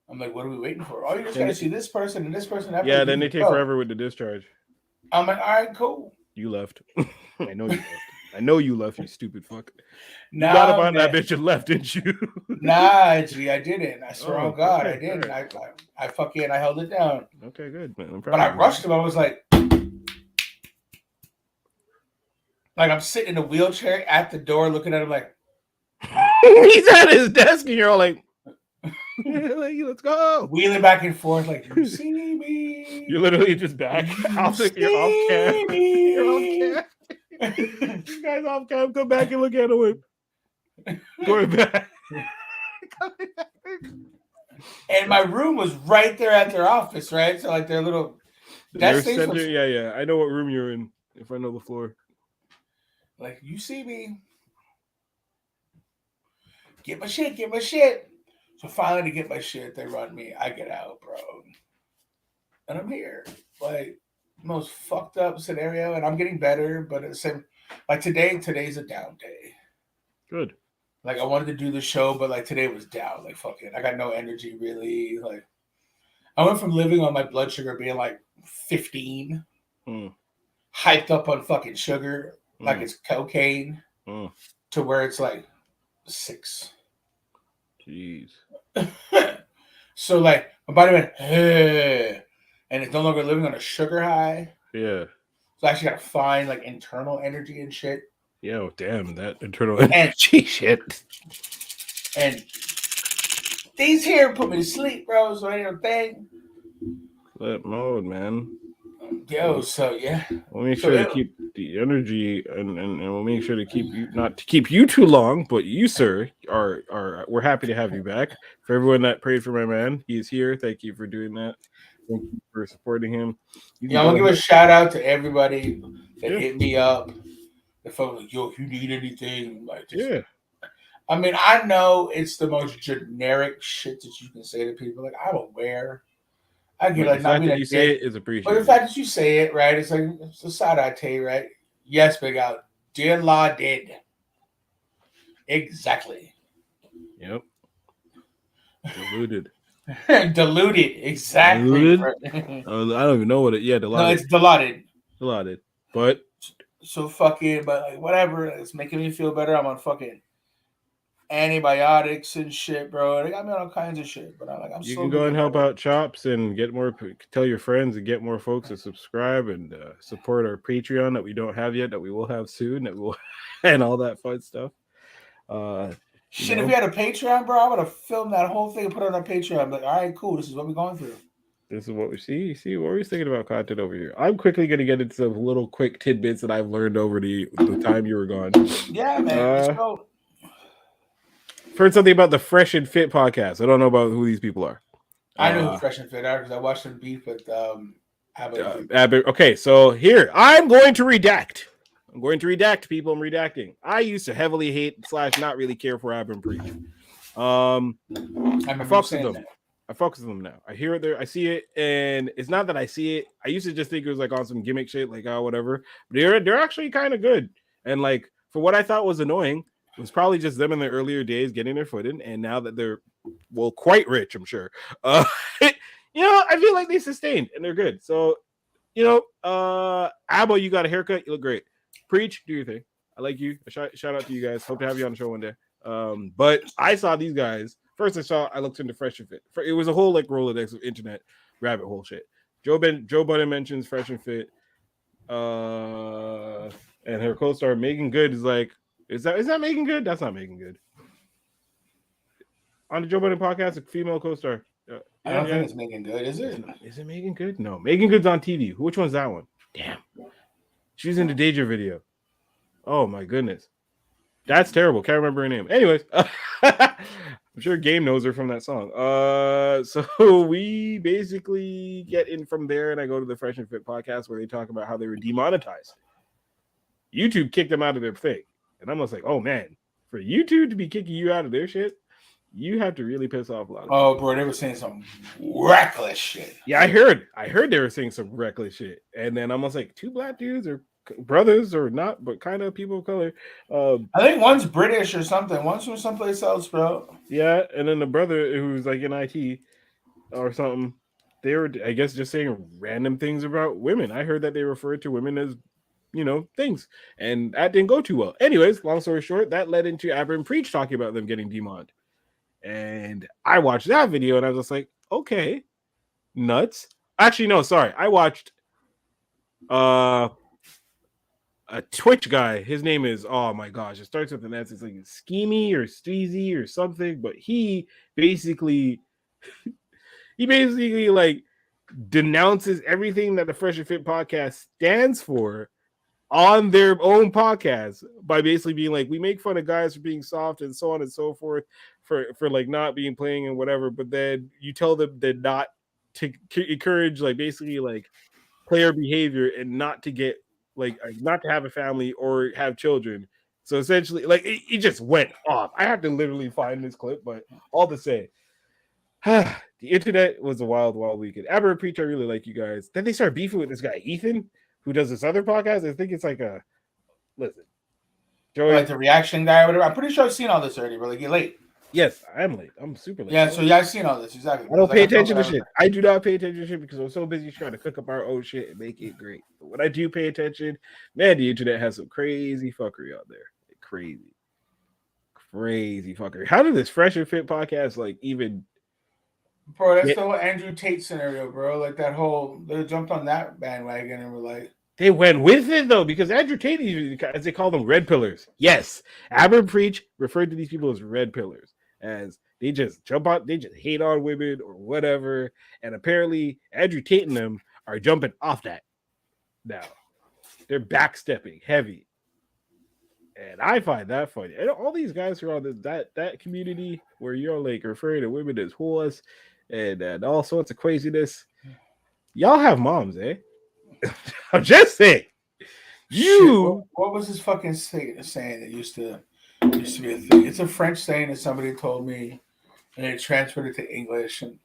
B: I'm like, what are we waiting for? Oh, you just got to see this person and this person.
A: Yeah, then they take forever with the discharge.
B: I'm like, all right, cool.
A: You left. I know you left. I know you left, you stupid fuck.
B: Nah,
A: you got up on that bitch and left, didn't you?
B: Nah, G, I didn't. I swear on God,
A: okay,
B: I didn't.
A: right.
B: I fucking I held it down.
A: Okay, good, man.
B: But I rushed him. I was like I'm sitting in a wheelchair at the door looking at him like
A: he's at his desk and you're all like let's go.
B: Wheeling back and forth like, you see me.
A: You're literally just back. You're off cam. You're off cam. You guys off cam, come back and look at him. Going back.
B: And my room was right there at their office, right? So like their little desk
A: center, yeah. I know what room you're in if I know the floor.
B: Like, you see me. Get my shit. So finally to get my shit, they run me. I get out, bro. And I'm here. Like, most fucked up scenario, and I'm getting better, but at the same, like today's a down day.
A: Good.
B: Like, I wanted to do the show, but like today was down. Like, fuck it. I got no energy really. Like, I went from living on my blood sugar being like 15, hyped up on fucking sugar, like it's cocaine, to where it's like 6.
A: Jeez.
B: So like my body went, hey, and it's no longer living on a sugar high.
A: Yeah.
B: So I actually got to find like internal energy and shit.
A: Yo, damn, that internal energy shit.
B: And these here put me to sleep, bro. So ain't no thing.
A: That mode, man.
B: Yo, so yeah.
A: We'll make sure to keep the energy and we'll make sure to keep you, not to keep you too long, but you, sir, are we're happy to have you back. For everyone that prayed for my man, he's here. Thank you for doing that. Thank you for supporting him.
B: Yeah, I'm gonna give a shout out to everybody that hit me up. The phone like, yo, if you need anything, like just,
A: yeah.
B: I mean, I know it's the most generic shit that you can say to people. Like, I'm aware. I get like not
A: that you say it is appreciated.
B: But the fact that you say it, right? It's like it's a side eye to you, right? Yes, big out. Dear Law did. Exactly.
A: Yep. Diluted.
B: Diluted. Exactly.
A: Diluted? I don't even know what it. Yeah, diluted.
B: No, it's diluted.
A: Diluted. But
B: so fucking, but like whatever. It's making me feel better. I'm on fucking antibiotics and shit, bro. They got me on all kinds of shit, but I'm
A: you can go and help out Chops and get more. Tell your friends and get more folks to subscribe and support our Patreon that we don't have yet, that we will have soon, that will, and all that fun stuff.
B: Shit, if we had a Patreon, bro, I would have filmed that whole thing and put it on our Patreon. I'm like, all right, cool. This is what we're going through.
A: This is what we see. You see, what we're thinking about content over here. I'm quickly going to get into some little quick tidbits that I've learned over the time you were gone.
B: Yeah, man. Let's go.
A: Heard something about the Fresh and Fit podcast. I don't know about who these people are.
B: I know who Fresh and Fit are because I watched them beef with
A: Abbott. Okay, so here I'm going to redact. I'm going to redact people. I'm redacting. I used to heavily hate / not really care for Ab and Preach. I fucks with them. I fucks with them now. I hear it there. I see it, and it's not that I see it. I used to just think it was like on some gimmick shit, like whatever. But they're actually kind of good. And like for what I thought was annoying, it was probably just them in their earlier days getting their foot in, and now that they're quite rich, I'm sure. I feel like they sustained and they're good. So, Abba, you got a haircut. You look great. Preach, do your thing. I like you. Shout out to you guys. Hope to have you on the show one day. But I saw these guys. First, I looked into Fresh and Fit. It was a whole like Rolodex of internet rabbit hole shit. Joe Budden mentions Fresh and Fit. And her co-star Megan Good is like, is that Megan Good? That's not Megan Good. On the Joe Budden podcast, a female co-star.
B: I don't think it's Megan Good, is it?
A: Is it Megan Good? No, Megan Good's on TV. Which one's that one? Damn. She was in the Deja video. Oh my goodness. That's terrible. Can't remember her name. Anyways, I'm sure Game knows her from that song. So we basically get in from there, and I go to the Fresh and Fit podcast where they talk about how they were demonetized. YouTube kicked them out of their thing. And I'm just like, oh man, for YouTube to be kicking you out of their shit, you have to really piss off a lot of people.
B: Bro, they were saying some reckless shit.
A: Yeah, I heard they were saying some reckless shit. And then I'm almost like, 2 black dudes are brothers or not, but kind of people of color.
B: I think one's British or something. One's from someplace else, bro.
A: Yeah, and then the brother who's like in IT or something, they were, I guess, just saying random things about women. I heard that they referred to women as, things, and that didn't go too well. Anyways, long story short, that led into Aber and Preach talking about them getting demonned, and I watched that video and I was just like, okay, nuts. Actually, no, sorry, I watched a Twitch guy. His name is, oh my gosh, it starts with an S. It's like Schemy or Steezy or something, but he basically like denounces everything that the Fresh and Fit podcast stands for on their own podcast by basically being like, we make fun of guys for being soft and so on and so forth for like not being playing and whatever, but then you tell them that not to encourage like basically like player behavior and not to get like not to have a family or have children. So essentially, like it just went off. I have to literally find this clip, but all to say, the internet was a wild, wild weekend. Aber and Preach, I really like you guys. Then they start beefing with this guy Ethan, who does this other podcast. I think it's like listen, Joey,
B: like the reaction guy or whatever. I'm pretty sure I've seen all this already, bro. Like, you're late.
A: Yes, I'm late. I'm super late.
B: Yeah, so yeah, I've seen all this exactly.
A: I don't pay attention to shit. I do not pay attention to shit because I'm so busy trying to cook up our own shit and make it great. But when I do pay attention, man, the internet has some crazy fuckery out there. Crazy fuckery. How did this Fresh and Fit podcast like even?
B: Bro, that's the whole Andrew Tate scenario, bro. Like that whole, they jumped on that bandwagon and were like,
A: they went with it though, because Andrew Tate, as they call them, red pillars. Yes, Aber and Preach referred to these people as red pillars, as they just jump out, they just hate on women or whatever. And apparently, Andrew Tate and them are jumping off that now. They're backstepping heavy, and I find that funny. And all these guys who are on that community where you're like referring to women as whores and all sorts of craziness, y'all have moms, eh? I'm just saying.
B: What was this fucking saying that used to be a thing? It's a French saying that somebody told me, and they transferred it to English, and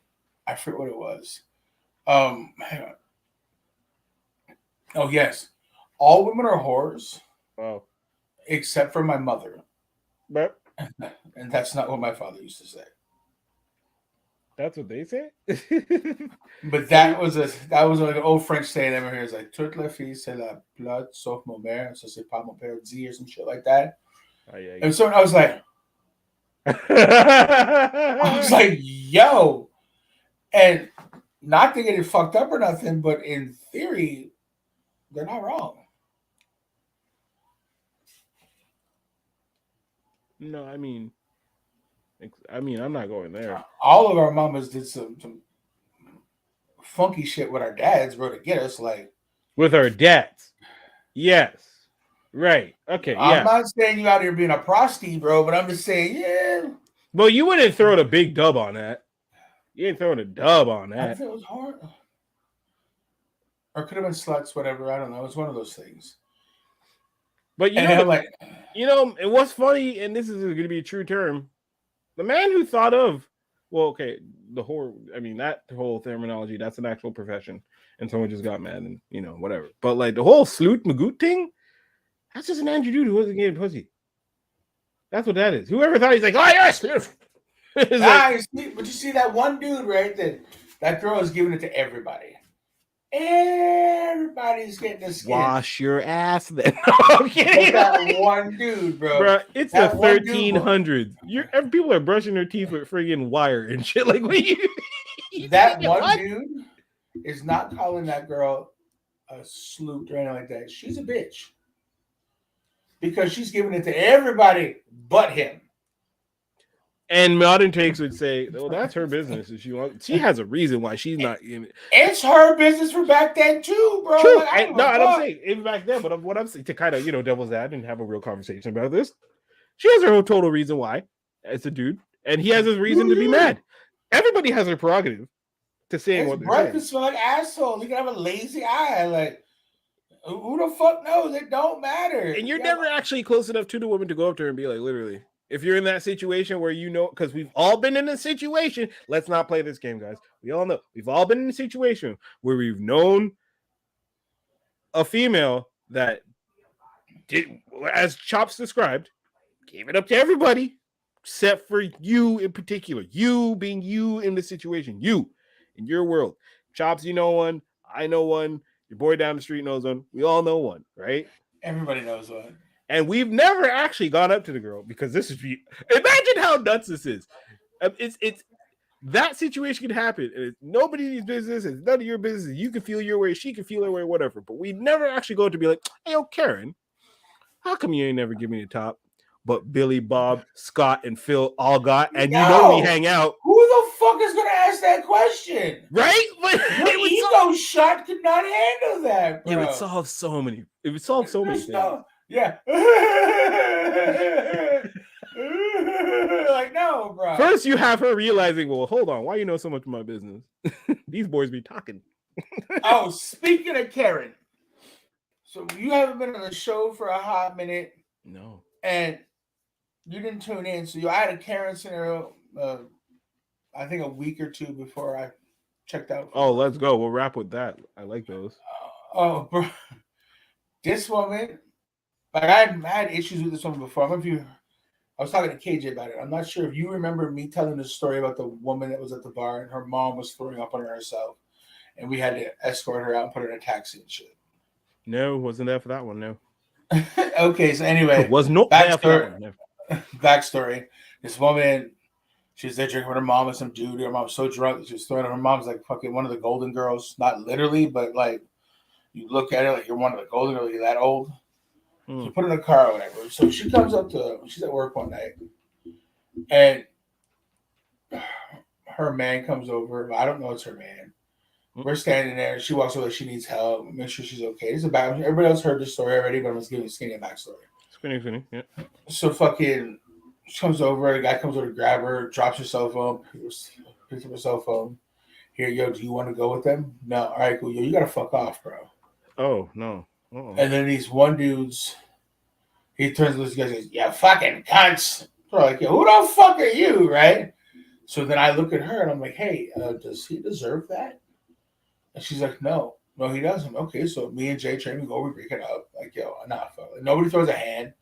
B: I forget what it was. Hang on. Oh yes, all women are whores.
A: Oh,
B: except for my mother.
A: But
B: and that's not what my father used to say.
A: That's what they say.
B: But that was like an old French saying ever here. It's like toutes les filles c'est la blood sauf mon mère, so c'est pas mon père dit or some shit like that. Oh, yeah. And so I was like, yo, and not to get it fucked up or nothing, but in theory, they're not wrong.
A: No, I mean, I'm not going there.
B: All of our mamas did some funky shit with our dads, bro, to get us like.
A: With our dads, yes, right, okay.
B: I'm not saying you out here being a prosty, bro, but I'm just saying, yeah.
A: Well, you wouldn't throw a big dub on that. You ain't throwing a dub on that.
B: I think it was hard, or could have been sluts, whatever. I don't know. It was one of those things.
A: But and what's funny, and this is going to be a true term. The man who thought of, that whole terminology, that's an actual profession, and someone just got mad and, whatever. But like the whole Sloot Magoot thing, that's just an Andrew dude who wasn't getting pussy. That's what that is. Whoever thought he's like, oh, yes.
B: But you see that one dude, right? That girl is giving it to everybody. Everybody's getting this skin.
A: Wash your ass then. No, I'm kidding.
B: That one dude, bro.
A: It's the 1300s. People are brushing their teeth with friggin' wire and shit. Like, what you
B: that one dude is not calling that girl a sloot or anything like that. She's a bitch. Because she's giving it to everybody but him.
A: And modern takes would say, "Oh, that's her business. If she wants, she has a reason why she's not in it.
B: It's her business for back then too, bro."
A: True. Like, I'm saying even back then, but what I'm saying to kind of devil's advocate and have a real conversation about this, she has her own total reason why. As a dude, and he has his reason to be mad. Everybody has their prerogative to saying what they're saying.
B: Breakfast smell like asshole. You can have a lazy eye, like. Who the fuck knows? It don't matter.
A: And you're never actually close enough to the woman to go up to her and be like, literally, if you're in that situation where because we've all been in a situation, let's not play this game, guys. We all know we've all been in a situation where we've known a female that did, as Chops described, gave it up to everybody except for you in particular. You being you in the situation. You in your world. Chops, you know one. I know one. Your boy down the street knows one. We all know one, right?
B: Everybody knows one.
A: And we've never actually gone up to the girl because this is imagine how nuts this is. It's that situation can happen. It's nobody's business. It's none of your business. You can feel your way. She can feel her way. Whatever. But we never actually go to be like, hey, yo, Karen, how come you ain't never give me the top? But Billy, Bob, Scott, and Phil all got, and you know we hang out.
B: Who the fuck is gonna ask that question?
A: Right? But
B: your ego shot could not handle that, bro.
A: It would solve so many. It would solve so many things.
B: Yeah. Like, no, bro.
A: First, you have her realizing, well, hold on, why you know so much of my business? These boys be talking.
B: Oh, speaking of Karen, so you haven't been on the show for a hot minute.
A: No.
B: And you didn't tune in. So I had a Karen scenario, I think a week or two before I checked out.
A: Oh, let's go. We'll wrap with that. I like those.
B: Bro. This woman, like I had issues with this woman before. I was talking to KJ about it. I'm not sure if you remember me telling the story about the woman that was at the bar and her mom was throwing up on herself. And we had to escort her out and put her in a taxi and shit.
A: No, wasn't there for that one, no.
B: Okay, so anyway.
A: It was not there for that one, no.
B: Backstory. This woman, she was there drinking with her mom and some dude. Her mom was so drunk, she was throwing up. Her mom's like fucking one of the Golden Girls. Not literally, but like you look at it like you're one of the Golden Girls, you're that old. She put her in a car or whatever. So she comes up to, she's at work one night, and her man comes over. I don't know it's her man. We're standing there. She walks over. She needs help. Make sure she's okay. It's about everybody else heard the story already, but I'm just giving you skinny backstory.
A: Skinny, yeah.
B: So fucking, she comes over. The guy comes over to grab her, drops her cell phone, picks up her cell phone. Here, yo, do you want to go with them? No. All right, cool. Yo, you gotta fuck off, bro.
A: Oh no. Uh-oh.
B: And then these one dudes, he turns to this guy and says, "Yeah, fucking cunts." So like, yo, who the fuck are you, right? So then I look at her and I'm like, hey, does he deserve that? And she's like, no, he doesn't. Okay, so me and Jay Train, we go, we break it up. Like, yo, nah, fuck. Like, nobody throws a hand.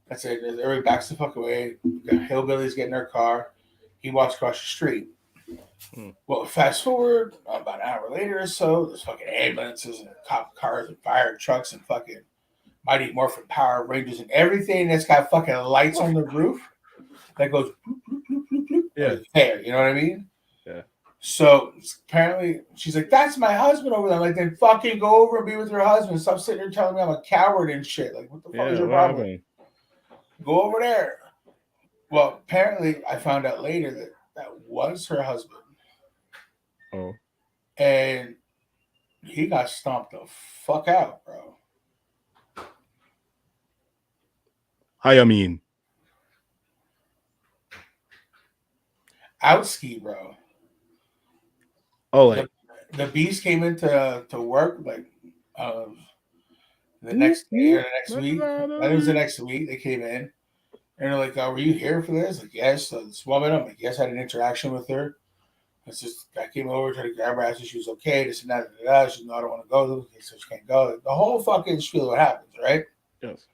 B: That's it. Everybody backs the fuck away. Hillbillies get in their car. He walks across the street. Well, fast forward about an hour later or so, there's fucking ambulances and cop cars and fire trucks and fucking Mighty Morphin Power Rangers and everything that's got fucking lights on the roof that goes hair, you know what I mean?
A: Yeah.
B: So apparently she's like, that's my husband over there. I'm like, then fucking go over and be with your husband. Stop sitting there telling me I'm a coward and shit. Like, what the fuck is your problem? Go over there. Well, apparently I found out later that that was her husband.
A: Oh.
B: And he got stomped the fuck out, bro.
A: I mean.
B: Outski, bro.
A: Oh, like
B: the beast came into work like the next day or the next week. I think it was the next week they came in. And they're like, oh, were you here for this? Like, yes. So this woman, I'm like, yes, I had an interaction with her. It's just, I came over, tried to grab her, asked if she was okay. This and that. She said, no, I don't want to go. So she can't go. Like, the whole fucking spiel what happens, right?
A: Yes.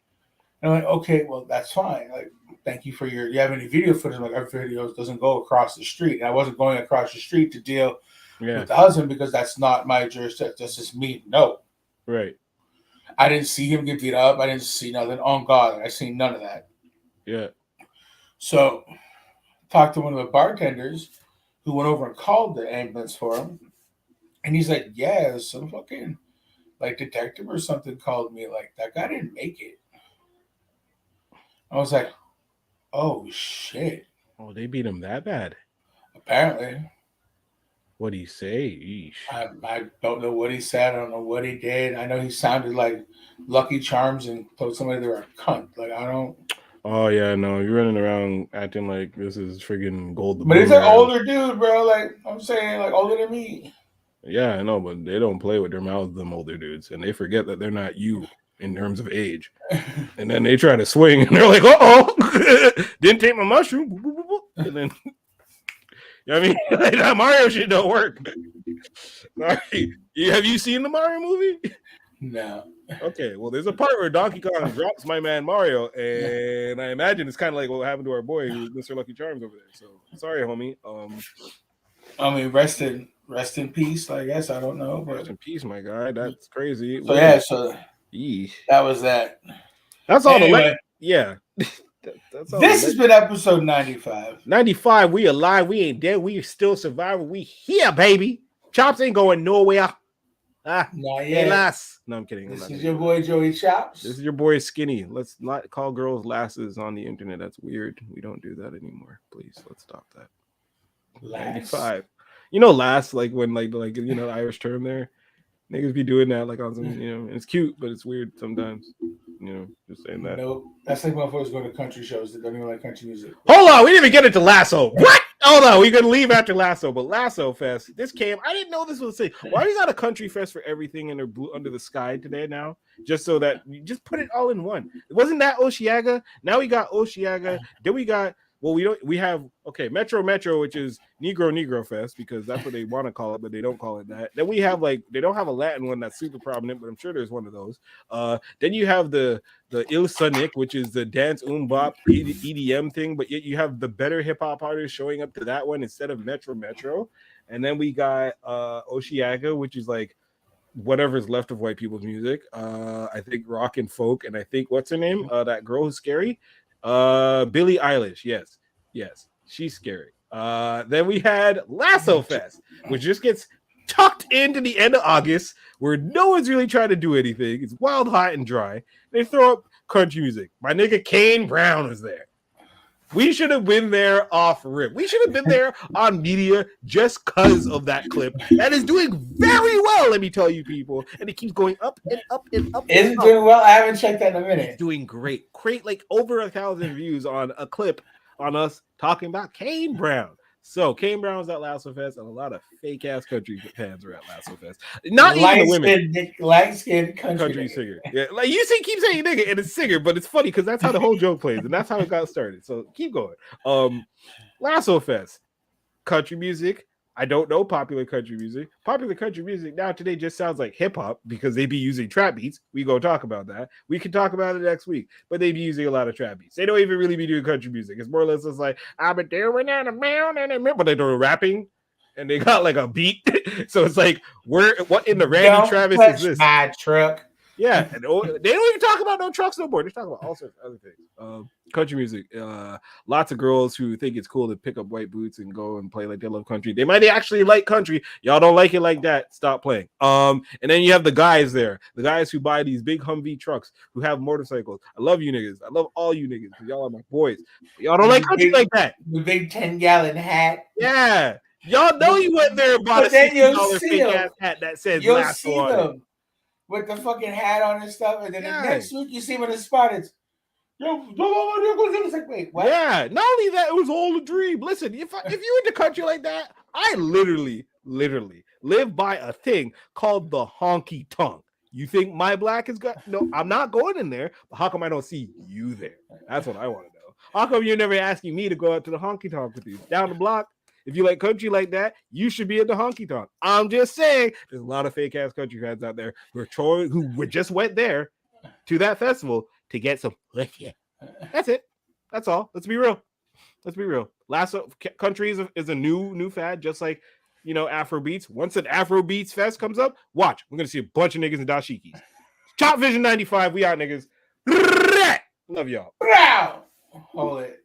B: And I'm like, okay, well, that's fine. Like, thank you for you have any video footage? Like, our videos doesn't go across the street. And I wasn't going across the street to deal with the husband because that's not my jurisdiction. That's just me. No.
A: Right.
B: I didn't see him get beat up. I didn't see nothing. On God, I seen none of that.
A: Yeah.
B: So, talked to one of the bartenders who went over and called the ambulance for him. And he's like, yeah, some fucking like detective or something called me. Like, that guy didn't make it. I was like, oh, shit.
A: Oh, they beat him that bad?
B: Apparently.
A: What did he say?
B: I don't know what he said. I don't know what he did. I know he sounded like Lucky Charms and told somebody they were a cunt. Like, I don't.
A: Oh, yeah, no. You're running around acting like this is friggin' gold.
B: But he's an older dude, bro. Like, I'm saying, like, older than me.
A: Yeah, I know, but they don't play with their mouths, them older dudes. And they forget that they're not you in terms of age. And then they try to swing, and they're like, uh-oh, didn't take my mushroom. And then, you know what I mean? Like, that Mario shit don't work. Sorry. Have you seen the Mario movie?
B: No.
A: Okay, well, there's a part where Donkey Kong drops my man Mario, and I imagine it's kind of like what happened to our boy, Mr. Lucky Charms over there. So sorry, homie.
B: I mean, rest in peace. I guess I don't know, but
A: Rest in peace, my guy. That's crazy.
B: so yeah, so
A: Eesh.
B: that was that.
A: That's all
B: Anyway.
A: Yeah. That's all
B: This has been episode 95.
A: 95. We alive. We ain't dead. We still surviving. We here, baby. Chops ain't going nowhere.
B: Not
A: Hey,
B: yet.
A: lass. No, I'm kidding.
B: This is your boy Joey Chops.
A: This is your boy Skinny. Let's not call girls lasses on the internet. That's weird. We don't do that anymore. Please, let's stop that.
B: Lass.
A: 95. You know, lass, like when like you know, the Irish term there. Niggas be doing that like on some, you know, it's cute, but it's weird sometimes. You know, just saying that.
B: Nope. That's like motherfuckers going to country shows that don't even like country music.
A: Hold on, we didn't even get into Lasso. What? Hold on, we're gonna leave after Lasso, but Lasso Fest. This came. I didn't know this was a thing. Why we got a country fest for everything under the sky today now? Just so that you just put it all in one. Wasn't that Osheaga? Now we got Osheaga. Then we got we have Metro, which is Negro Fest because that's what they want to call it, but they don't call it that. Then we have they don't have a Latin one that's super prominent, but I'm sure there's one of those. Then you have the Il Sonic, which is the dance bop EDM thing, but yet you have the better hip hop artists showing up to that one instead of Metro. And then we got Osheaga, which is like whatever's left of white people's music. I think rock and folk, and I think what's her name? That girl who's scary. Billie Eilish, yes, she's scary. Then we had Lasso Fest, which just gets tucked into the end of August, where no one's really trying to do anything. It's wild, hot, and dry. They throw up country music. My nigga Kane Brown was there. We should have been there off rip. We should have been there on media just because of that clip. That is doing very well, let me tell you, people. And it keeps going up and up and up.
B: Is it doing well? I haven't checked that in a minute.
A: It's doing great. Great, like over 1,000 views on a clip on us talking about Kane Brown. So Kane Brown was at Lasso Fest, and a lot of fake ass country fans were at Lasso Fest. Not even the women.
B: Light-skinned country
A: singer. Yeah, like you keep saying nigga, and it's singer, but it's funny because that's how the whole joke plays, and that's how it got started. So keep going. Lasso Fest, country music. I don't know popular country music. Popular country music now today just sounds like hip hop because they be using trap beats. We go talk about that. We can talk about it next week, but they be using a lot of trap beats. They don't even really be doing country music. It's more or less just like I've been doing that but they're doing rapping and they got like a beat. So it's like what in the Randy Travis is this?
B: My truck.
A: Yeah, and they don't even talk about no trucks no more. They talk about all sorts of other things. Country music. Lots of girls who think it's cool to pick up white boots and go and play like they love country. They might actually like country. Y'all don't like it like that. Stop playing. And then you have the guys there, the guys who buy these big Humvee trucks, who have motorcycles. I love you niggas. I love all you niggas because y'all are my boys. Y'all don't like country like that.
B: The big 10-gallon hat.
A: Yeah. Y'all know you went there and bought a $60 fake ass hat that says Lasso on it.
B: With the fucking hat on and stuff, and then the next week you see when it's spotted. Like, wait, what?
A: Yeah, not only that, it was all a dream. Listen, if you in the country like that, I literally live by a thing called the honky tonk. You think my black is good? No, I'm not going in there. But how come I don't see you there? That's what I want to know. How come you're never asking me to go out to the honky tonk with you down the block? If you like country like that, you should be at the honky tonk. I'm just saying, there's a lot of fake ass country fans out there who just went there to that festival to get some. That's it. That's all. Let's be real. Lasso country is a new fad, just like Afro beats. Once an Afro beats fest comes up, watch. We're gonna see a bunch of niggas in dashikis. Chop Vision 95. We out, niggas. Love y'all.
B: Hold it.